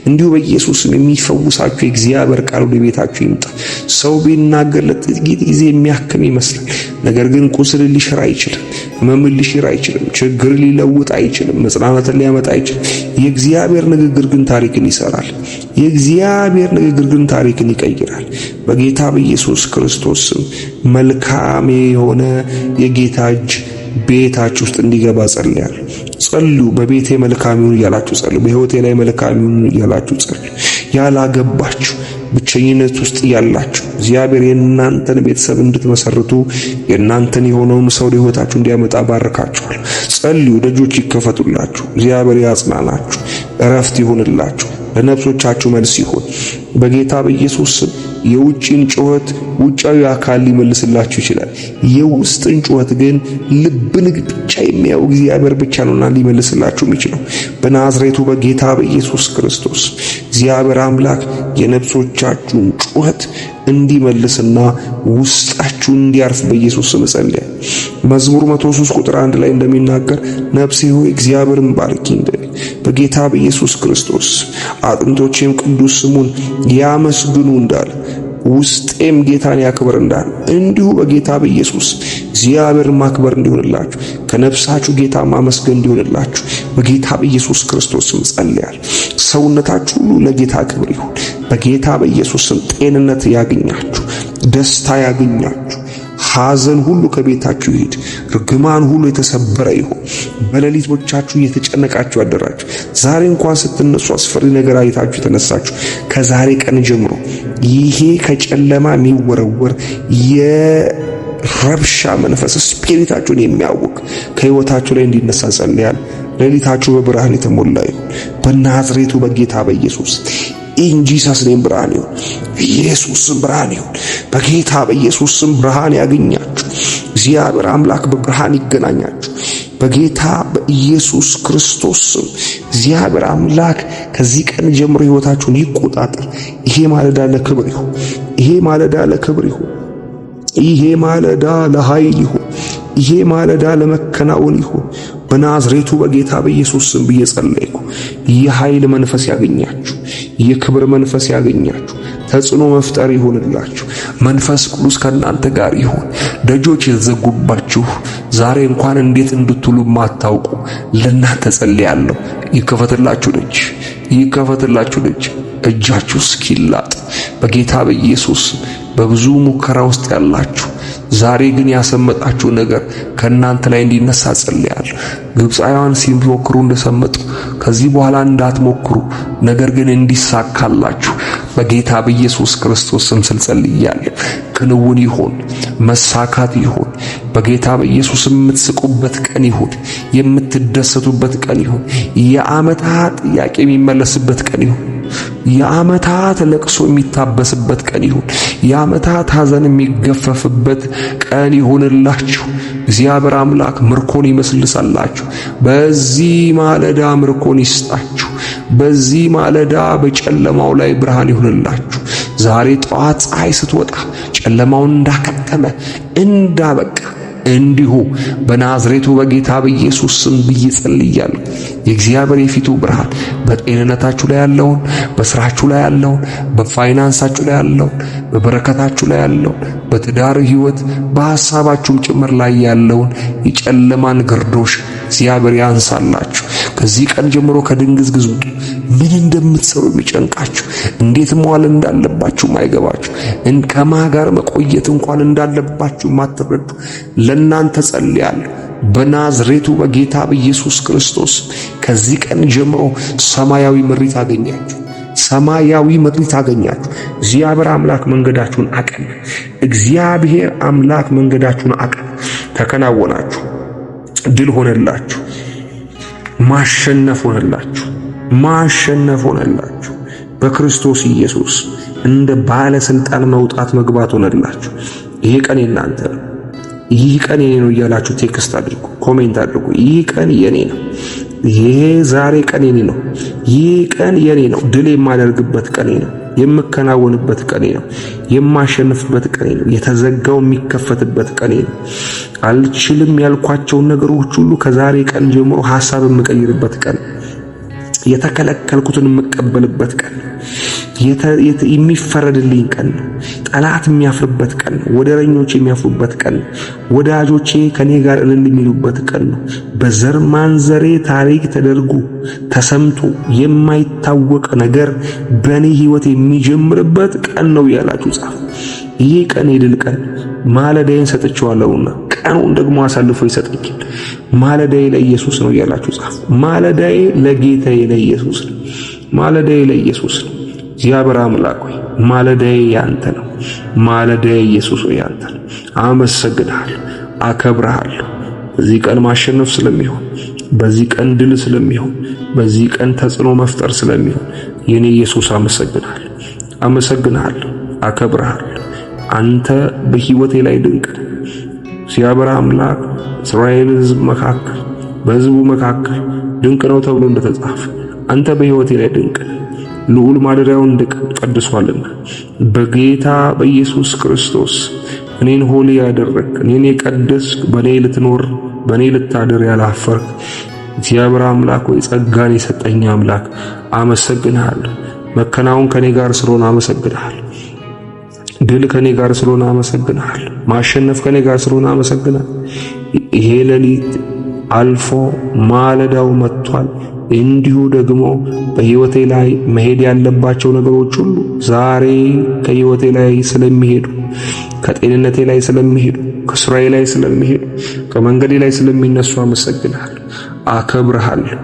እንዲሁ በኢየሱስም የሚፈውሳችሁ የእግዚአብሔር ቃል ወደ ቤታችሁ ይምጣ። ሰው ቢናገር ለጥቂት ጊዜ የሚያክም ይመስላል። ነገር ግን ቁስል ሊሽር አይችልም። ሕመም ሊሽር አይችልም። ችግር ሊለውጥ አይችልም። መጽናናትን ሊያመጣ አይችልም። የእግዚአብሔር ንግግር ግን ታሪክን ይሰራል። የእግዚአብሔር ንግግር ግን ታሪክን ይቀይራል። በጌታ በኢየሱስ ክርስቶስ ስም መልካም የሆነ የጌታ እጅ ቤታችሁ ውስጥ እንዲገባ ጸልያለሁ። ጸልዩ። በቤቴ መልካም ይሁን እያላችሁ ጸልዩ። በሕይወቴ ላይ መልካም ይሁን እያላችሁ ጸልዩ። ያላገባችሁ ብቸኝነት ውስጥ ያላችሁ እግዚአብሔር የእናንተን ቤተሰብ እንድትመሰርቱ የእናንተን የሆነውን ሰው ለሕይወታችሁ እንዲያመጣ ባርካችኋል። ጸልዩ። ደጆች ይከፈቱላችሁ። እግዚአብሔር ያጽናናችሁ። እረፍት ይሁንላችሁ። ለነፍሶቻችሁ መልስ ይሁን። በጌታ በኢየሱስ ስም የውጭን ጩኸት ውጫዊ አካል ሊመልስላችሁ ይችላል። የውስጥን ጩኸት ግን ልብን ብቻ የሚያው እግዚአብሔር ብቻ ነውና ሊመልስላችሁ የሚችለው በናዝሬቱ በጌታ በኢየሱስ ክርስቶስ እግዚአብሔር አምላክ የነፍሶቻችሁን ጩኸት እንዲመልስና ውስጣችሁ እንዲያርፍ በኢየሱስ ስም ጸልያለሁ። መዝሙር 103 ቁጥር 1 ላይ እንደሚናገር ነፍሴ ሆይ እግዚአብሔርን ባርኪ እንደሚል በጌታ በኢየሱስ ክርስቶስ አጥንቶቼም ቅዱስ ስሙን ያመስግኑ እንዳለ ውስጤም ጌታን ያክብር እንዳለ እንዲሁ በጌታ በኢየሱስ እግዚአብሔርን ማክበር እንዲሆንላችሁ ከነፍሳችሁ ጌታ ማመስገን እንዲሆንላችሁ በጌታ በኢየሱስ ክርስቶስ ስም ጸልያለሁ። ሰውነታችሁ ሁሉ ለጌታ ክብር ይሁን። በጌታ በኢየሱስ ስም ጤንነት ያገኛችሁ፣ ደስታ ያገኛችሁ፣ ሐዘን ሁሉ ከቤታችሁ ይሄድ። ርግማን ሁሉ የተሰበረ ይሁን። በሌሊቶቻችሁ እየተጨነቃችሁ ያደራችሁ ዛሬ እንኳን ስትነሱ አስፈሪ ነገር አይታችሁ የተነሳችሁ ከዛሬ ቀን ጀምሮ ይሄ ከጨለማ የሚወረወር የረብሻ መንፈስ ስፒሪታችሁን የሚያውክ ከሕይወታችሁ ላይ እንዲነሳ ጸልያለሁ። ሌሊታችሁ በብርሃን የተሞላ ይሁን በናዝሬቱ በጌታ በኢየሱስ ኢንጂሰስ ኔም ብርሃን ይሁን። ኢየሱስ ብርሃን ይሁን። በጌታ በኢየሱስ ስም ብርሃን ያገኛችሁ። እግዚአብሔር አምላክ በብርሃን ይገናኛችሁ። በጌታ በኢየሱስ ክርስቶስ ስም እግዚአብሔር አምላክ ከዚህ ቀን ጀምሮ ሕይወታችሁን ይቆጣጠር። ይሄ ማለዳ ለክብር ይሁን። ይሄ ማለዳ ለክብር ይሁን። ይሄ ማለዳ ለኃይል ይሁን። ይሄ ማለዳ ለመከናወን ይሁን። በናዝሬቱ በጌታ በኢየሱስ ስም ብዬ ጸለይኩ። የኃይል መንፈስ ያገኛችሁ፣ የክብር መንፈስ ያገኛችሁ፣ ተጽዕኖ መፍጠር ይሁንላችሁ። መንፈስ ቅዱስ ከእናንተ ጋር ይሁን። ደጆች የተዘጉባችሁ ዛሬ እንኳን እንዴት እንድትሉ ማታውቁ ለእናንተ ጸልያለሁ። ይከፈትላችሁ ደጅ፣ ይከፈትላችሁ ደጅ። እጃችሁ እስኪላጥ በጌታ በኢየሱስ በብዙ ሙከራ ውስጥ ያላችሁ ዛሬ ግን ያሰመጣችሁ ነገር ከእናንተ ላይ እንዲነሳ ጸልያለሁ። ግብፃውያን ሲሞክሩ እንደሰመጡ ከዚህ በኋላ እንዳትሞክሩ፣ ነገር ግን እንዲሳካላችሁ በጌታ በኢየሱስ ክርስቶስ ስም ጸልያለሁ። ክንውን ይሁን፣ መሳካት ይሁን። በጌታ በኢየሱስ የምትስቁበት ቀን ይሁን፣ የምትደሰቱበት ቀን ይሁን። የዓመታት ጥያቄ የሚመለስበት ቀን ይሁን። የዓመታት ለቅሶ የሚታበስበት ቀን ይሁን። የዓመታት ሐዘን የሚገፈፍበት ቀን ይሁንላችሁ። እግዚአብሔር አምላክ ምርኮን ይመስልሳላችሁ። በዚህ ማለዳ ምርኮን ይስጣችሁ። በዚህ ማለዳ በጨለማው ላይ ብርሃን ይሁንላችሁ። ዛሬ ጠዋት ፀሐይ ስትወጣ ጨለማውን እንዳከተመ እንዳበቃ እንዲሁ በናዝሬቱ በጌታ በኢየሱስ ስም ብዬ ጸልያለሁ። የእግዚአብሔር የፊቱ ብርሃን በጤንነታችሁ ላይ ያለውን፣ በስራችሁ ላይ ያለውን፣ በፋይናንሳችሁ ላይ ያለውን፣ በበረከታችሁ ላይ ያለውን፣ በትዳር ሕይወት በሐሳባችሁም ጭምር ላይ ያለውን የጨለማን ግርዶሽ እግዚአብሔር ያንሳላችሁ። ከዚህ ቀን ጀምሮ ከድንግዝግዝ ውጡ። ምን እንደምትሰሩ የሚጨንቃችሁ፣ እንዴት መዋል እንዳለባችሁ ማይገባችሁ፣ ከማ ጋር መቆየት እንኳን እንዳለባችሁ ማትረዱ ለእናንተ ጸልያለሁ። በናዝሬቱ በጌታ በኢየሱስ ክርስቶስ ከዚህ ቀን ጀምሮ ሰማያዊ ምሪት አገኛችሁ። ሰማያዊ ምሪት አገኛችሁ። እግዚአብሔር አምላክ መንገዳችሁን አቀና። እግዚአብሔር አምላክ መንገዳችሁን አቀና። ተከናወናችሁ። ድል ሆነላችሁ። ማሸነፍ ሆነላችሁ። ማሸነፍ ሆነላችሁ። በክርስቶስ ኢየሱስ እንደ ባለስልጣን መውጣት መግባት ሆነላችሁ። ይሄ ቀን የናንተ ነው። ይህ ቀን የኔ ነው እያላችሁ ቴክስት አድርጉ፣ ኮሜንት አድርጉ። ይህ ቀን የኔ ነው። ይሄ ዛሬ ቀን የኔ ነው። ይህ ቀን የኔ ነው። ድል የማደርግበት ቀኔ ነው። የምከናወንበት ቀኔ ነው። የማሸንፍበት ቀኔ ነው። የተዘጋው የሚከፈትበት ቀኔ ነው። አልችልም ያልኳቸውን ነገሮች ሁሉ ከዛሬ ቀን ጀምሮ ሐሳብ የምቀይርበት ቀን፣ የተከለከልኩትን የምቀበልበት ቀን፣ የሚፈረድልኝ ቀን፣ ጠላት የሚያፍርበት ቀን፣ ወደረኞች የሚያፍሩበት ቀን፣ ወዳጆቼ ከኔ ጋር እልል የሚሉበት ቀን ነው። በዘር ማንዘሬ ታሪክ ተደርጎ ተሰምቶ የማይታወቅ ነገር በኔ ሕይወት የሚጀምርበት ቀን ነው ያላችሁ ጻፉ። ይሄ ቀን የድል ቀን ማለዳዬን ሰጥቼዋለሁና ቀኑን ደግሞ አሳልፎ ይሰጠኛል። ማለዳዬ ለኢየሱስ ነው ያላችሁ ጻፉ። ማለዳዬ ለጌታዬ ለኢየሱስ ነው። ማለዳዬ ለኢየሱስ ነው። እግዚአብሔር አምላክ ሆይ ማለዳዬ ያንተ ነው። ማለዳዬ ኢየሱስ ሆይ ያንተ ነው። አመሰግንሃለሁ፣ አከብርሃለሁ። በዚህ ቀን ማሸነፍ ስለሚሆን፣ በዚህ ቀን ድል ስለሚሆን፣ በዚህ ቀን ተጽዕኖ መፍጠር ስለሚሆን የኔ ኢየሱስ አመሰግንሃለሁ፣ አመሰግንሃለሁ፣ አከብርሃለሁ። አንተ በሕይወቴ ላይ ድንቅ ነህ። እግዚአብሔር አምላክ እስራኤል ሕዝብ መካከል በሕዝቡ መካከል ድንቅ ነው ተብሎ እንደተጻፈ አንተ በሕይወቴ ላይ ድንቅ ነህ። ልዑል ማደሪያውን ቀድሷልና በጌታ በኢየሱስ ክርስቶስ እኔን ሆሊ ያደረግ፣ እኔን የቀደስክ፣ በእኔ ልትኖር በእኔ ልታደር ያላፈርክ እግዚአብሔር አምላክ ሆይ ጸጋን የሰጠኝ አምላክ አመሰግንሃለሁ። መከናወን ከኔ ጋር ስለሆነ አመሰግንሃለሁ። ድል ከኔ ጋር ስለሆነ አመሰግንሃለሁ። ማሸነፍ ከኔ ጋር ስለሆነ አመሰግንሃለሁ። ይሄ ሌሊት አልፎ ማለዳው መጥቷል። እንዲሁ ደግሞ በሕይወቴ ላይ መሄድ ያለባቸው ነገሮች ሁሉ ዛሬ ከሕይወቴ ላይ ስለሚሄዱ፣ ከጤንነቴ ላይ ስለሚሄዱ፣ ከሥራዬ ላይ ስለሚሄዱ፣ ከመንገዴ ላይ ስለሚነሱ አመሰግንሃለሁ፣ አከብርሃለሁ።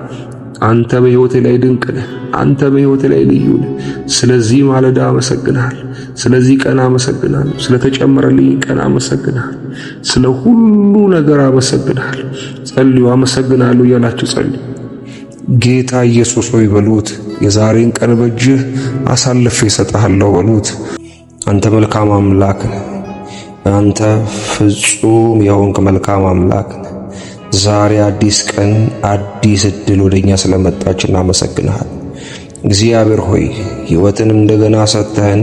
አንተ በሕይወቴ ላይ ድንቅ ነህ። አንተ በሕይወቴ ላይ ልዩ ነህ። ስለዚህ ማለዳ አመሰግንሃለሁ። ስለዚህ ቀን አመሰግንሃለሁ። ስለተጨመረልኝ ቀን አመሰግንሃለሁ። ስለ ሁሉ ነገር አመሰግንሃለሁ። ጸልዩ፣ አመሰግንሃለሁ እያላችሁ ጸልዩ። ጌታ ኢየሱስ ሆይ በሉት። የዛሬን ቀን በእጅህ አሳልፌ እሰጥሃለሁ በሉት። አንተ መልካም አምላክ ነህ። አንተ ፍጹም የሆንክ መልካም አምላክ ነህ። ዛሬ አዲስ ቀን፣ አዲስ ዕድል ወደኛ ስለመጣች እናመሰግንሃለን። እግዚአብሔር ሆይ ሕይወትን እንደገና ሰጥተህን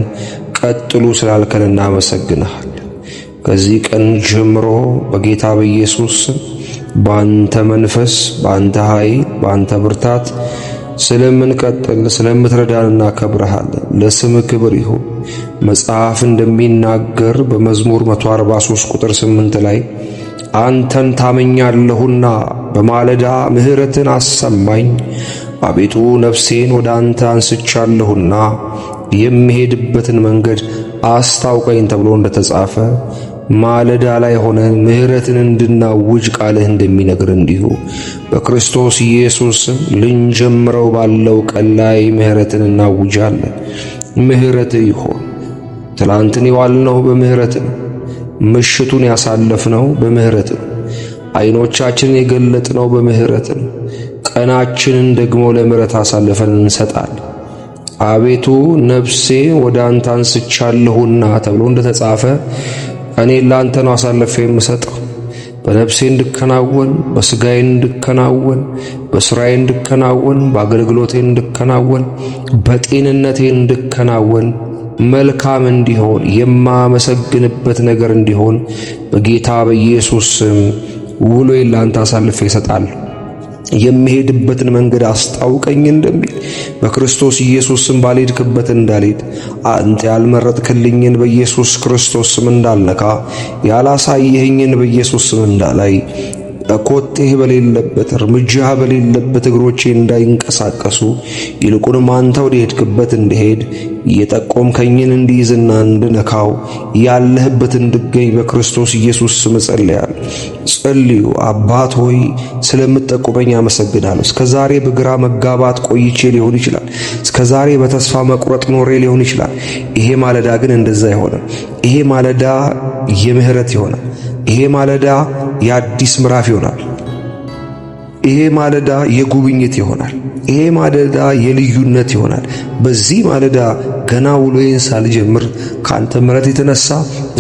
ቀጥሉ ስላልከን እናመሰግንሃለን። ከዚህ ቀን ጀምሮ በጌታ በኢየሱስ ስም በአንተ መንፈስ፣ በአንተ ኃይል፣ በአንተ ብርታት ስለምንቀጥል ስለምትረዳን እናከብረሃለን። ለስም ክብር ይሁን። መጽሐፍ እንደሚናገር በመዝሙር 143 ቁጥር 8 ላይ አንተን ታመኛለሁና በማለዳ ምሕረትን አሰማኝ፣ አቤቱ ነፍሴን ወደ አንተ አንስቻለሁና የምሄድበትን መንገድ አስታውቀኝ ተብሎ እንደተጻፈ ማለዳ ላይ ሆነን ምሕረትን እንድናውጅ ቃልህ እንደሚነግር እንዲሁ በክርስቶስ ኢየሱስ ልንጀምረው ባለው ቀን ላይ ምሕረትን እናውጃለን። ምሕረት ይሆን። ትላንትን የዋልነው በምሕረት ነው። ምሽቱን ያሳለፍነው በምሕረት ነው። ዓይኖቻችንን የገለጥነው በምሕረት ነው። ቀናችንን ደግሞ ለምሕረት አሳልፈን እንሰጣለን። አቤቱ ነፍሴ ወደ አንተ አንስቻለሁና ተብሎ እንደተጻፈ እኔ ላንተ ነው አሳልፌ የምሰጠው። በነፍሴ እንድከናወን፣ በሥጋዬ እንድከናወን፣ በሥራዬ እንድከናወን፣ በአገልግሎቴ እንድከናወን፣ በጤንነቴ እንድከናወን፣ መልካም እንዲሆን፣ የማመሰግንበት ነገር እንዲሆን በጌታ በኢየሱስ ስም ውሎዬን ላንተ አሳልፌ እሰጣለሁ። የምሄድበትን መንገድ አስታውቀኝ እንደሚል በክርስቶስ ኢየሱስ ስም ባልሄድክበት እንዳልሄድ፣ አንተ ያልመረጥክልኝን በኢየሱስ ክርስቶስ ስም እንዳልነካ፣ ያላሳየኸኝን በኢየሱስ ስም እንዳላይ፣ ኮቴህ በሌለበት እርምጃህ በሌለበት እግሮቼ እንዳይንቀሳቀሱ፣ ይልቁንም አንተ ወደ ሄድክበት እንድሄድ እየጠቆምከኝን እንዲይዝና እንድነካው ያለህበት እንድገኝ በክርስቶስ ኢየሱስ ስም ጸልያለሁ። ጸልዩ። አባት ሆይ ስለምትጠቁመኝ አመሰግናለሁ። እስከ ዛሬ በግራ መጋባት ቆይቼ ሊሆን ይችላል። እስከ ዛሬ በተስፋ መቁረጥ ኖሬ ሊሆን ይችላል። ይሄ ማለዳ ግን እንደዛ አይሆንም። ይሄ ማለዳ የምህረት ይሆናል። ይሄ ማለዳ የአዲስ ምዕራፍ ይሆናል። ይሄ ማለዳ የጉብኝት ይሆናል። ይሄ ማለዳ የልዩነት ይሆናል። በዚህ ማለዳ ገና ውሎዬን ሳልጀምር ካንተ ምሕረት የተነሳ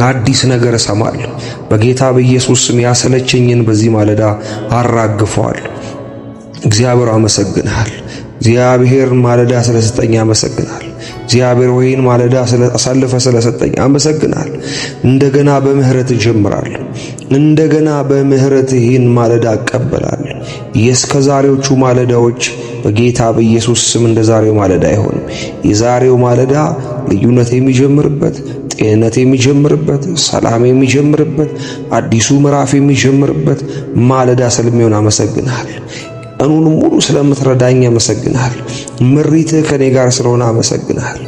አዲስ ነገር እሰማለሁ። በጌታ በኢየሱስ ስም ያሰለቸኝን በዚህ ማለዳ አራግፈዋለሁ። እግዚአብሔር አመሰግንሃል። እግዚአብሔር ማለዳ ስለሰጠኝ አመሰግናለሁ። እግዚአብሔር ወይን ማለዳ አሳልፈ ስለሰጠኝ አመሰግናለሁ። እንደገና በምህረት እጀምራለሁ። እንደገና በምህረት ይህን ማለዳ እቀበላለሁ። የእስከዛሬዎቹ ማለዳዎች በጌታ በኢየሱስ ስም እንደ ዛሬው ማለዳ አይሆንም። የዛሬው ማለዳ ልዩነት የሚጀምርበት፣ ጤንነት የሚጀምርበት፣ ሰላም የሚጀምርበት፣ አዲሱ ምዕራፍ የሚጀምርበት ማለዳ ስለሚሆን አመሰግናለሁ። ቀኑን ሙሉ ስለምትረዳኝ አመሰግናለሁ። ምሪትህ ከኔ ጋር ስለሆነ አመሰግናለሁ።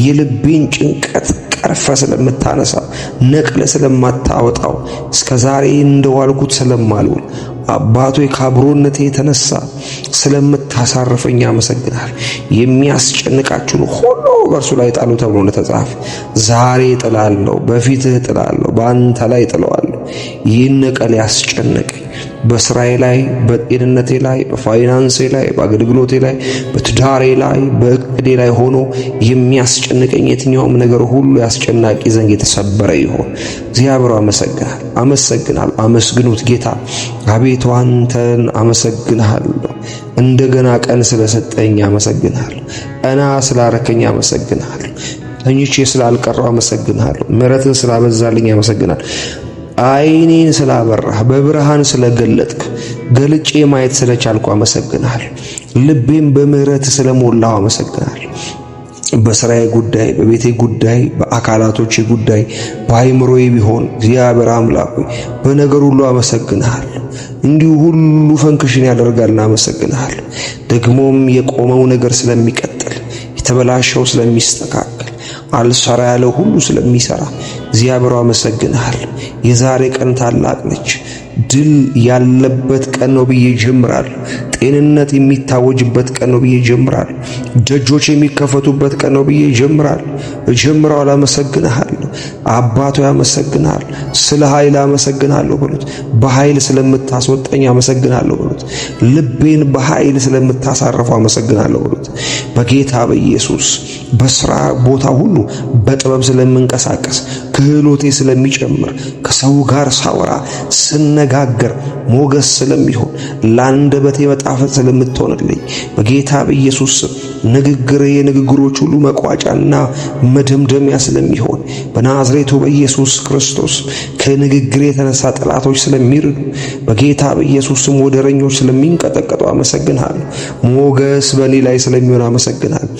የልቤን ጭንቀት ቀርፈ ስለምታነሳው፣ ነቅለ ስለማታወጣው፣ እስከዛሬ እንደዋልኩት ስለማልውል አባቶ ከአብሮነቴ የተነሳ ስለምታሳርፈኝ አመሰግናለሁ። የሚያስጨንቃችሁን ሁሉ በእርሱ ላይ ጣሉ ተብሎ እንደተጻፈ ዛሬ እጥላለሁ፣ በፊትህ እጥላለሁ፣ በአንተ ላይ እጥለዋለሁ። ይህን ቀን ያስጨነቀኝ በስራዬ ላይ፣ በጤንነቴ ላይ፣ በፋይናንሴ ላይ፣ በአገልግሎቴ ላይ፣ በትዳሬ ላይ፣ በእቅዴ ላይ ሆኖ የሚያስጨንቀኝ የትኛውም ነገር ሁሉ ያስጨናቂ ዘንግ የተሰበረ ይሆን። እግዚአብሔር አመሰግናለሁ። አመስግኑት ጌታ። አቤቱ አንተን አመሰግንሃለሁ። እንደገና ቀን ስለሰጠኝ አመሰግንሃለሁ። ቀና ስላረከኝ አመሰግንሃለሁ። ተኝቼ ስላልቀረው አመሰግንሃለሁ። ምሕረትን ስላበዛልኝ አመሰግንሃለሁ። ዓይኔን ስላበራህ፣ በብርሃን ስለገለጥክ፣ ገልጬ ማየት ስለቻልኩ አመሰግንሃለሁ። ልቤን በምህረት ስለሞላው አመሰግንሃለሁ። በስራዬ ጉዳይ፣ በቤቴ ጉዳይ፣ በአካላቶቼ ጉዳይ፣ በአይምሮዬ ቢሆን እግዚአብሔር አምላክ በነገር ሁሉ አመሰግንሃለሁ። እንዲሁ ሁሉ ፈንክሽን ያደርጋልና አመሰግንሃለሁ። ደግሞም የቆመው ነገር ስለሚቀጥል፣ የተበላሸው ስለሚስተካከል፣ አልሰራ ያለው ሁሉ ስለሚሰራ እግዚአብሔር አመሰግንሃለሁ። የዛሬ ቀን ታላቅ ነች። ድል ያለበት ቀን ነው ብዬ ጀምራለሁ። ጤንነት የሚታወጅበት ቀን ነው ብዬ ጀምራለሁ። ደጆች የሚከፈቱበት ቀን ነው ብዬ ጀምራለሁ። እጀምራለሁ። አመሰግንሃለሁ አባቶ፣ ያመሰግንሃለሁ። ስለ ኃይል አመሰግንሃለሁ በሉት። በኃይል ስለምታስወጣኝ አመሰግንሃለሁ በሉት። ልቤን በኃይል ስለምታሳርፈው አመሰግንሃለሁ በሉት። በጌታ በኢየሱስ በስራ ቦታ ሁሉ በጥበብ ስለምንቀሳቀስ፣ ክህሎቴ ስለሚጨምር፣ ከሰው ጋር ሳወራ ስነጋገር ሞገስ ስለሚሆን፣ ለአንደበቴ መጣፈጥ ስለምትሆንልኝ በጌታ በኢየሱስ ንግግሬ የንግግሮች ሁሉ መቋጫና መደምደሚያ ስለሚሆን በናዝሬት በናዝሬቱ በኢየሱስ ክርስቶስ ከንግግሬ የተነሳ ጠላቶች ስለሚርዱ በጌታ በኢየሱስ ስም ወደረኞች ስለሚንቀጠቀጡ አመሰግንሃለሁ። ሞገስ በእኔ ላይ ስለሚሆን አመሰግንሃለሁ።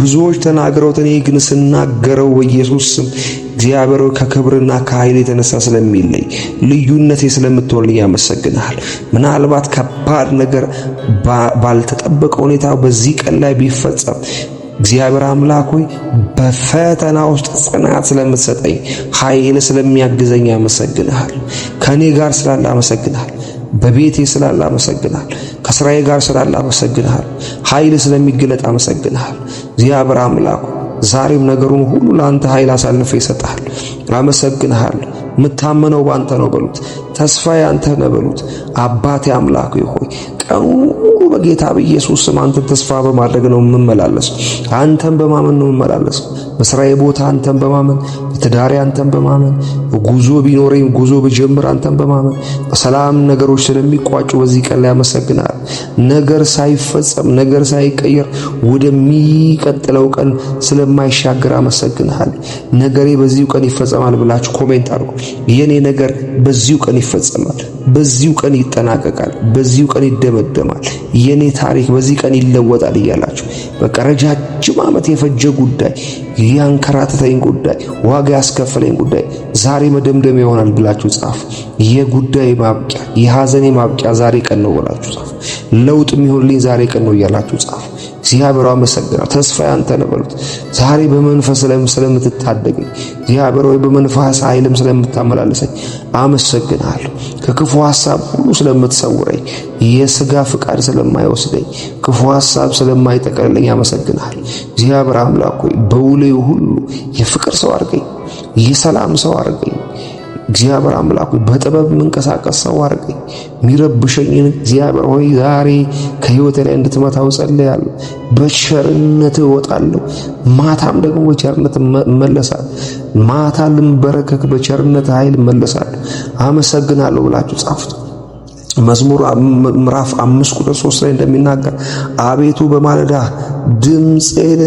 ብዙዎች ተናግረውት እኔ ግን ስናገረው በኢየሱስ ስም እግዚአብሔር ከክብርና ከኃይል የተነሳ ስለሚለይ ልዩነቴ ስለምትሆንልኝ ያመሰግናል። ምናልባት ከባድ ነገር ባልተጠበቀ ሁኔታ በዚህ ቀን ላይ ቢፈጸም እግዚአብሔር አምላክ ሆይ በፈተና ውስጥ ጽናት ስለምትሰጠኝ ኃይል ስለሚያግዘኝ ያመሰግናል። ከኔ ጋር ስላለ አመሰግናል። በቤቴ ስላለ አመሰግናል። ከስራዬ ጋር ስላለ አመሰግናል። ኃይል ስለሚገለጥ አመሰግናል። እግዚአብሔር አምላክ ዛሬም ነገሩን ሁሉ ለአንተ ኃይል አሳልፈ ይሰጣል። አመሰግንሃል። የምታመነው ባንተ ነው በሉት። ተስፋዬ አንተ ነህ በሉት። አባቴ አምላክ ሆይ ቀኑ በጌታ በኢየሱስ ስም አንተን ተስፋ በማድረግ ነው የምመላለሰው። አንተን በማመን ነው የምመላለሰው። በስራዬ ቦታ አንተን በማመን፣ በትዳሬ አንተን በማመን፣ ጉዞ ቢኖረኝ ጉዞ ብጀምር አንተን በማመን በሰላም ነገሮች ስለሚቋጩ በዚህ ቀን ላይ አመሰግናለሁ። ነገር ሳይፈጸም ነገር ሳይቀየር ወደሚቀጥለው ቀን ስለማይሻገር አመሰግናለሁ። ነገሬ በዚሁ ቀን ይፈጸማል ብላችሁ ኮሜንት አድርጉ። የኔ ነገር በዚሁ ቀን ይፈጸማል፣ በዚሁ ቀን ይጠናቀቃል፣ በዚሁ ቀን ይደመደማል፣ የኔ ታሪክ በዚህ ቀን ይለወጣል እያላችሁ በቃ ረጃጅም ዓመት የፈጀ ጉዳይ፣ ያንከራተተኝ ጉዳይ፣ ዋጋ ያስከፈለኝ ጉዳይ ዛሬ መደምደም ይሆናል ብላችሁ ጻፉ። የጉዳይ ማብቂያ የሐዘኔ ማብቂያ ዛሬ ቀን ነው ብላችሁ ጻፉ። ለውጥ የሚሆንልኝ ዛሬ ቀን ነው እያላችሁ ጻፉ። እግዚአብሔር አመሰግናለሁ። ተስፋዬ አንተ ነህ በሉት። ዛሬ በመንፈስ ስለምትታደገኝ እግዚአብሔር ሆይ በመንፈስ ኃይልም ስለምታመላለሰኝ አመሰግናለሁ። ከክፉ ሐሳብ ሁሉ ስለምትሰውረኝ የሥጋ ፍቃድ ስለማይወስደኝ ክፉ ሐሳብ ስለማይጠቀልለኝ አመሰግናለሁ። እግዚአብሔር አምላክ ሆይ በውሌ ሁሉ የፍቅር ሰው አድርገኝ፣ የሰላም ሰው አድርገኝ። እግዚአብሔር አምላክ ሆይ በጥበብ መንቀሳቀስ ሰው አድርገኝ። ሚረብሸኝን እግዚአብሔር ሆይ ዛሬ ከሕይወቴ ላይ እንድትመታው ጸልያለሁ። በቸርነት እወጣለሁ፣ ማታም ደግሞ በቸርነት እመለሳለሁ። ማታ ልንበረከክ በቸርነት ኃይል እመለሳለሁ። አመሰግናለሁ ብላችሁ ጻፉት። መዝሙር ምዕራፍ 5 ቁጥር 3 ላይ እንደሚናገር አቤቱ በማለዳ ድምፄን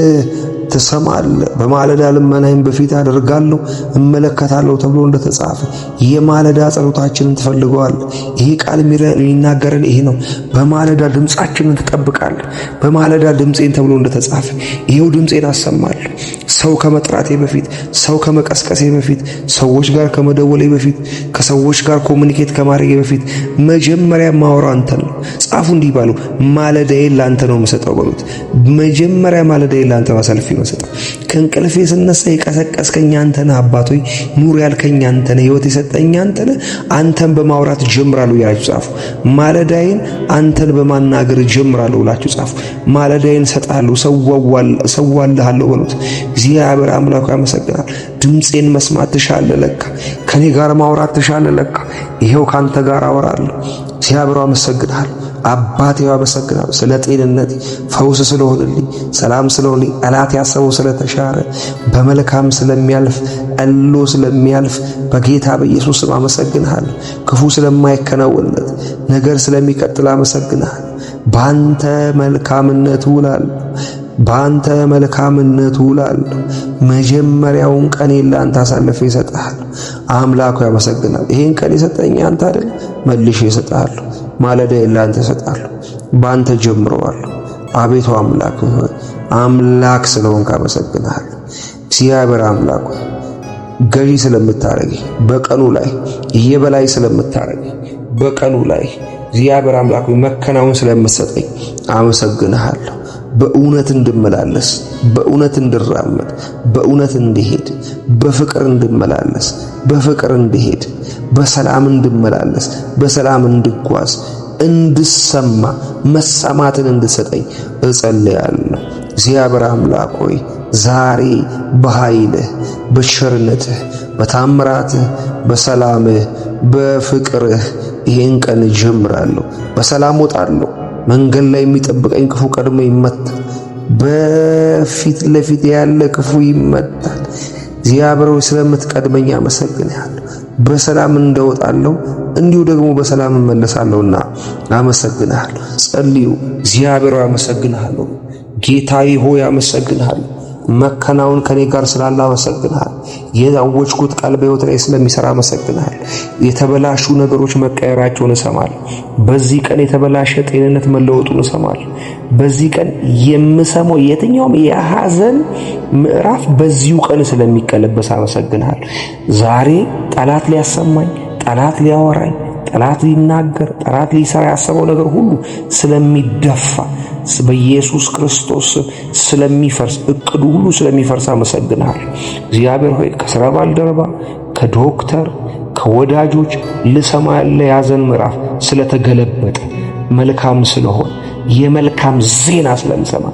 ትሰማለህ፣ በማለዳ ልመናዬን በፊት አደርጋለሁ እመለከታለሁ ተብሎ እንደተጻፈ የማለዳ ጸሎታችንን ትፈልገዋለህ። ይሄ ቃል የሚናገረን ይሄ ነው። በማለዳ ድምጻችንን ትጠብቃለህ። በማለዳ ድምፄን ተብሎ እንደተጻፈ ይሄው ድምፄን አሰማለሁ። ሰው ከመጥራቴ በፊት፣ ሰው ከመቀስቀሴ በፊት፣ ሰዎች ጋር ከመደወሌ በፊት፣ ከሰዎች ጋር ኮሙኒኬት ከማድረጌ በፊት መጀመሪያ ማወራው አንተን ነው። ጻፉ እንዲህ ባሉ ማለዳዬን ላንተ ነው የምሰጠው በሉት። መጀመሪያ ማለዳዬን ላንተ ማሳልፍ ይመስጣ። ከእንቅልፌ ስነሳ የቀሰቀስከኝ አንተ ነህ። አባቶይ ኑር ያልከኝ አንተ ነህ። ሕይወት የሰጠኝ አንተ ነህ። አንተን በማውራት ጀምራለሁ ያላችሁ ጻፉ። ማለዳዬን አንተን በማናገር ጀምራለሁ ብላችሁ ጻፉ። ማለዳዬን ሰጣለሁ፣ ሰዋልሃለሁ በሉት። እግዚአብሔር አምላክ ያመሰግናል። ድምፄን መስማት ትሻለህ ለካ፣ ከኔ ጋር ማውራት ትሻለህ ለካ። ይሄው ካንተ ጋር አወራለሁ። እግዚአብሔር አመሰግናል። አባቴ አመሰግናለሁ ስለ ጤንነቴ፣ ፈውስ ስለሆነልኝ፣ ሰላም ስለሆነልኝ፣ ጠላት ያሰበው ስለተሻረ፣ በመልካም ስለሚያልፍ፣ ቀሎ ስለሚያልፍ በጌታ በኢየሱስ ስም አመሰግናለሁ። ክፉ ስለማይከናወንለት ነገር ስለሚቀጥል አመሰግናለሁ። ባንተ መልካምነት ውላለሁ፣ ባንተ መልካምነት ውላለሁ። መጀመሪያውን ቀኔን ላንተ አሳልፌ እሰጥሃለሁ። አምላኩ ያመሰግናል። ይሄን ቀን የሰጠኝ አንተ አይደል? መልሼ እሰጥሃለሁ። ማለዳዬን ላንተ እሰጣለሁ። ባንተ ጀምረዋለሁ። አቤቱ አምላክ ሆይ አምላክ ስለሆንክ አመሰግናለሁ። እግዚአብሔር አምላክ ሆይ ገዢ ስለምታረገኝ በቀኑ ላይ የበላይ ስለምታረገኝ በቀኑ ላይ እግዚአብሔር አምላክ ሆይ መከናወን ስለምትሰጠኝ አመሰግናለሁ። በእውነት እንድመላለስ፣ በእውነት እንድራመድ፣ በእውነት እንድሄድ፣ በፍቅር እንድመላለስ፣ በፍቅር እንድሄድ፣ በሰላም እንድመላለስ፣ በሰላም እንድጓዝ፣ እንድሰማ መሰማትን እንድሰጠኝ እጸልያለሁ። እግዚአብሔር አምላክ ሆይ ዛሬ በኃይልህ፣ በቸርነትህ፣ በታምራትህ፣ በሰላምህ፣ በፍቅርህ ይህን ቀን ጀምራለሁ። በሰላም ወጣለሁ። መንገድ ላይ የሚጠብቀኝ ክፉ ቀድሞ ይመታል። በፊት ለፊት ያለ ክፉ ይመታል። እግዚአብሔር ሆይ ስለምትቀድመኝ አመሰግንሃለሁ። በሰላም እንደወጣለሁ እንዲሁ ደግሞ በሰላም እመለሳለሁና አመሰግንሃለሁ። ጸልዩ። እግዚአብሔር ሆይ አመሰግንሃለሁ። ጌታዬ ሆይ አመሰግንሃለሁ። መከናወን ከኔ ጋር ስላለ አመሰግንሃል። ያወጅኩት ቃል በሕይወት ላይ ስለሚሰራ አመሰግንሃል። የተበላሹ ነገሮች መቀየራቸውን እሰማለሁ። በዚህ ቀን የተበላሸ ጤንነት መለወጡን እሰማለሁ። በዚህ ቀን የምሰማው የትኛውም የሐዘን ምዕራፍ በዚሁ ቀን ስለሚቀለበስ አመሰግንሃል። ዛሬ ጠላት ሊያሰማኝ፣ ጠላት ሊያወራኝ፣ ጠላት ሊናገር፣ ጠላት ሊሰራ ያሰበው ነገር ሁሉ ስለሚደፋ በኢየሱስ ክርስቶስ ስለሚፈርስ፣ እቅዱ ሁሉ ስለሚፈርስ አመሰግንሃል። እግዚአብሔር ሆይ ከሥራ ባልደረባ፣ ከዶክተር፣ ከወዳጆች ልሰማ ያለ የሐዘን ምዕራፍ ስለተገለበጠ መልካም ስለሆነ የመልካም ዜና ስለምሰማ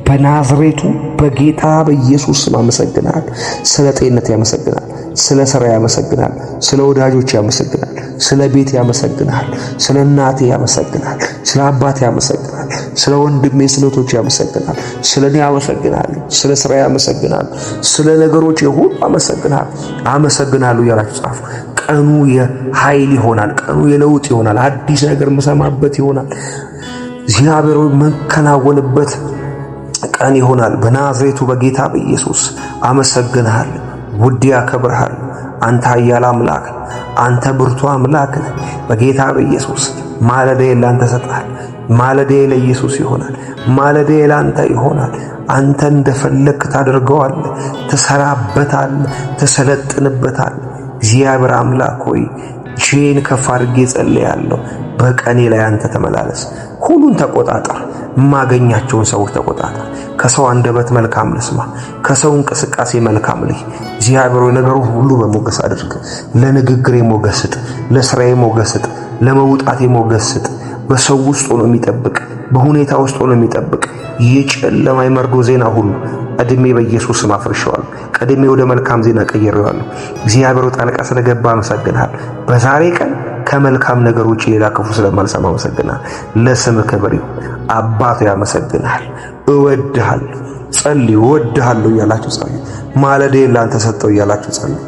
በናዝሬቱ በጌታ በኢየሱስ ስም አመሰግናል። ስለ ጤንነት ያመሰግናል። ስለ ሥራ ያመሰግናል። ስለ ወዳጆች ያመሰግናል። ስለ ቤት ያመሰግናል። ስለ እናቴ ያመሰግናል። ስለ አባቴ ያመሰግናል። ስለ ወንድሜ ስለቶች ያመሰግናል። ስለ እኔ ያመሰግናል። ስለ ሥራ ያመሰግናል። ስለ ነገሮች ሁሉ አመሰግናለሁ እያላችሁ ጻፉ። ቀኑ የኃይል ይሆናል። ቀኑ የለውጥ ይሆናል። አዲስ ነገር የምሰማበት ይሆናል። እግዚአብሔር መከናወንበት ቀን ይሆናል። በናዝሬቱ በጌታ በኢየሱስ አመሰግንሃል። ውዴ አከብርሃል። አንተ ኃያል አምላክ፣ አንተ ብርቱ አምላክ ነህ። በጌታ በኢየሱስ ማለዳዬ ላንተ ሰጣል። ማለዳዬ ለኢየሱስ ይሆናል። ማለዳዬ ላንተ ይሆናል። አንተ እንደፈለክ ታደርገዋለህ፣ ትሰራበታለህ፣ ትሰለጥንበታለህ። እግዚአብሔር አምላክ ሆይ እጄን ከፍ አድርጌ ጸልያለሁ። በቀኔ ላይ አንተ ተመላለስ። ሁሉን ተቆጣጠር። የማገኛቸውን ሰዎች ተቆጣጠር። ከሰው አንደበት መልካም ልስማ፣ ከሰው እንቅስቃሴ መልካም ልይ። እግዚአብሔር ነገሩ ሁሉ በሞገስ አድርግ። ለንግግሬ ሞገስ ስጥ፣ ለሥራዬ ሞገስ ስጥ፣ ለመውጣቴ ሞገስ ስጥ። በሰው ውስጥ ሆኖ የሚጠብቅ፣ በሁኔታ ውስጥ ሆኖ የሚጠብቅ የጨለማ የመርዶ ዜና ሁሉ ቀድሜ በኢየሱስ ስም አፍርሼዋለሁ። ቀድሜ ወደ መልካም ዜና ቀይሬዋለሁ። እግዚአብሔር ጣልቃ ስለገባ አመሰግናለሁ። በዛሬ ቀን ከመልካም ነገር ውጪ ሌላ ክፉ ስለማልሰማ አመሰግናለሁ። ለስም ክብር ይሁን። አባቱ ያመሰግናል። እወድሃለሁ። ጸልዩ። እወድሃለሁ እያላችሁ ጸልዩ። ማለዳዬን ላንተ ሰጠው እያላችሁ ጸልዩ።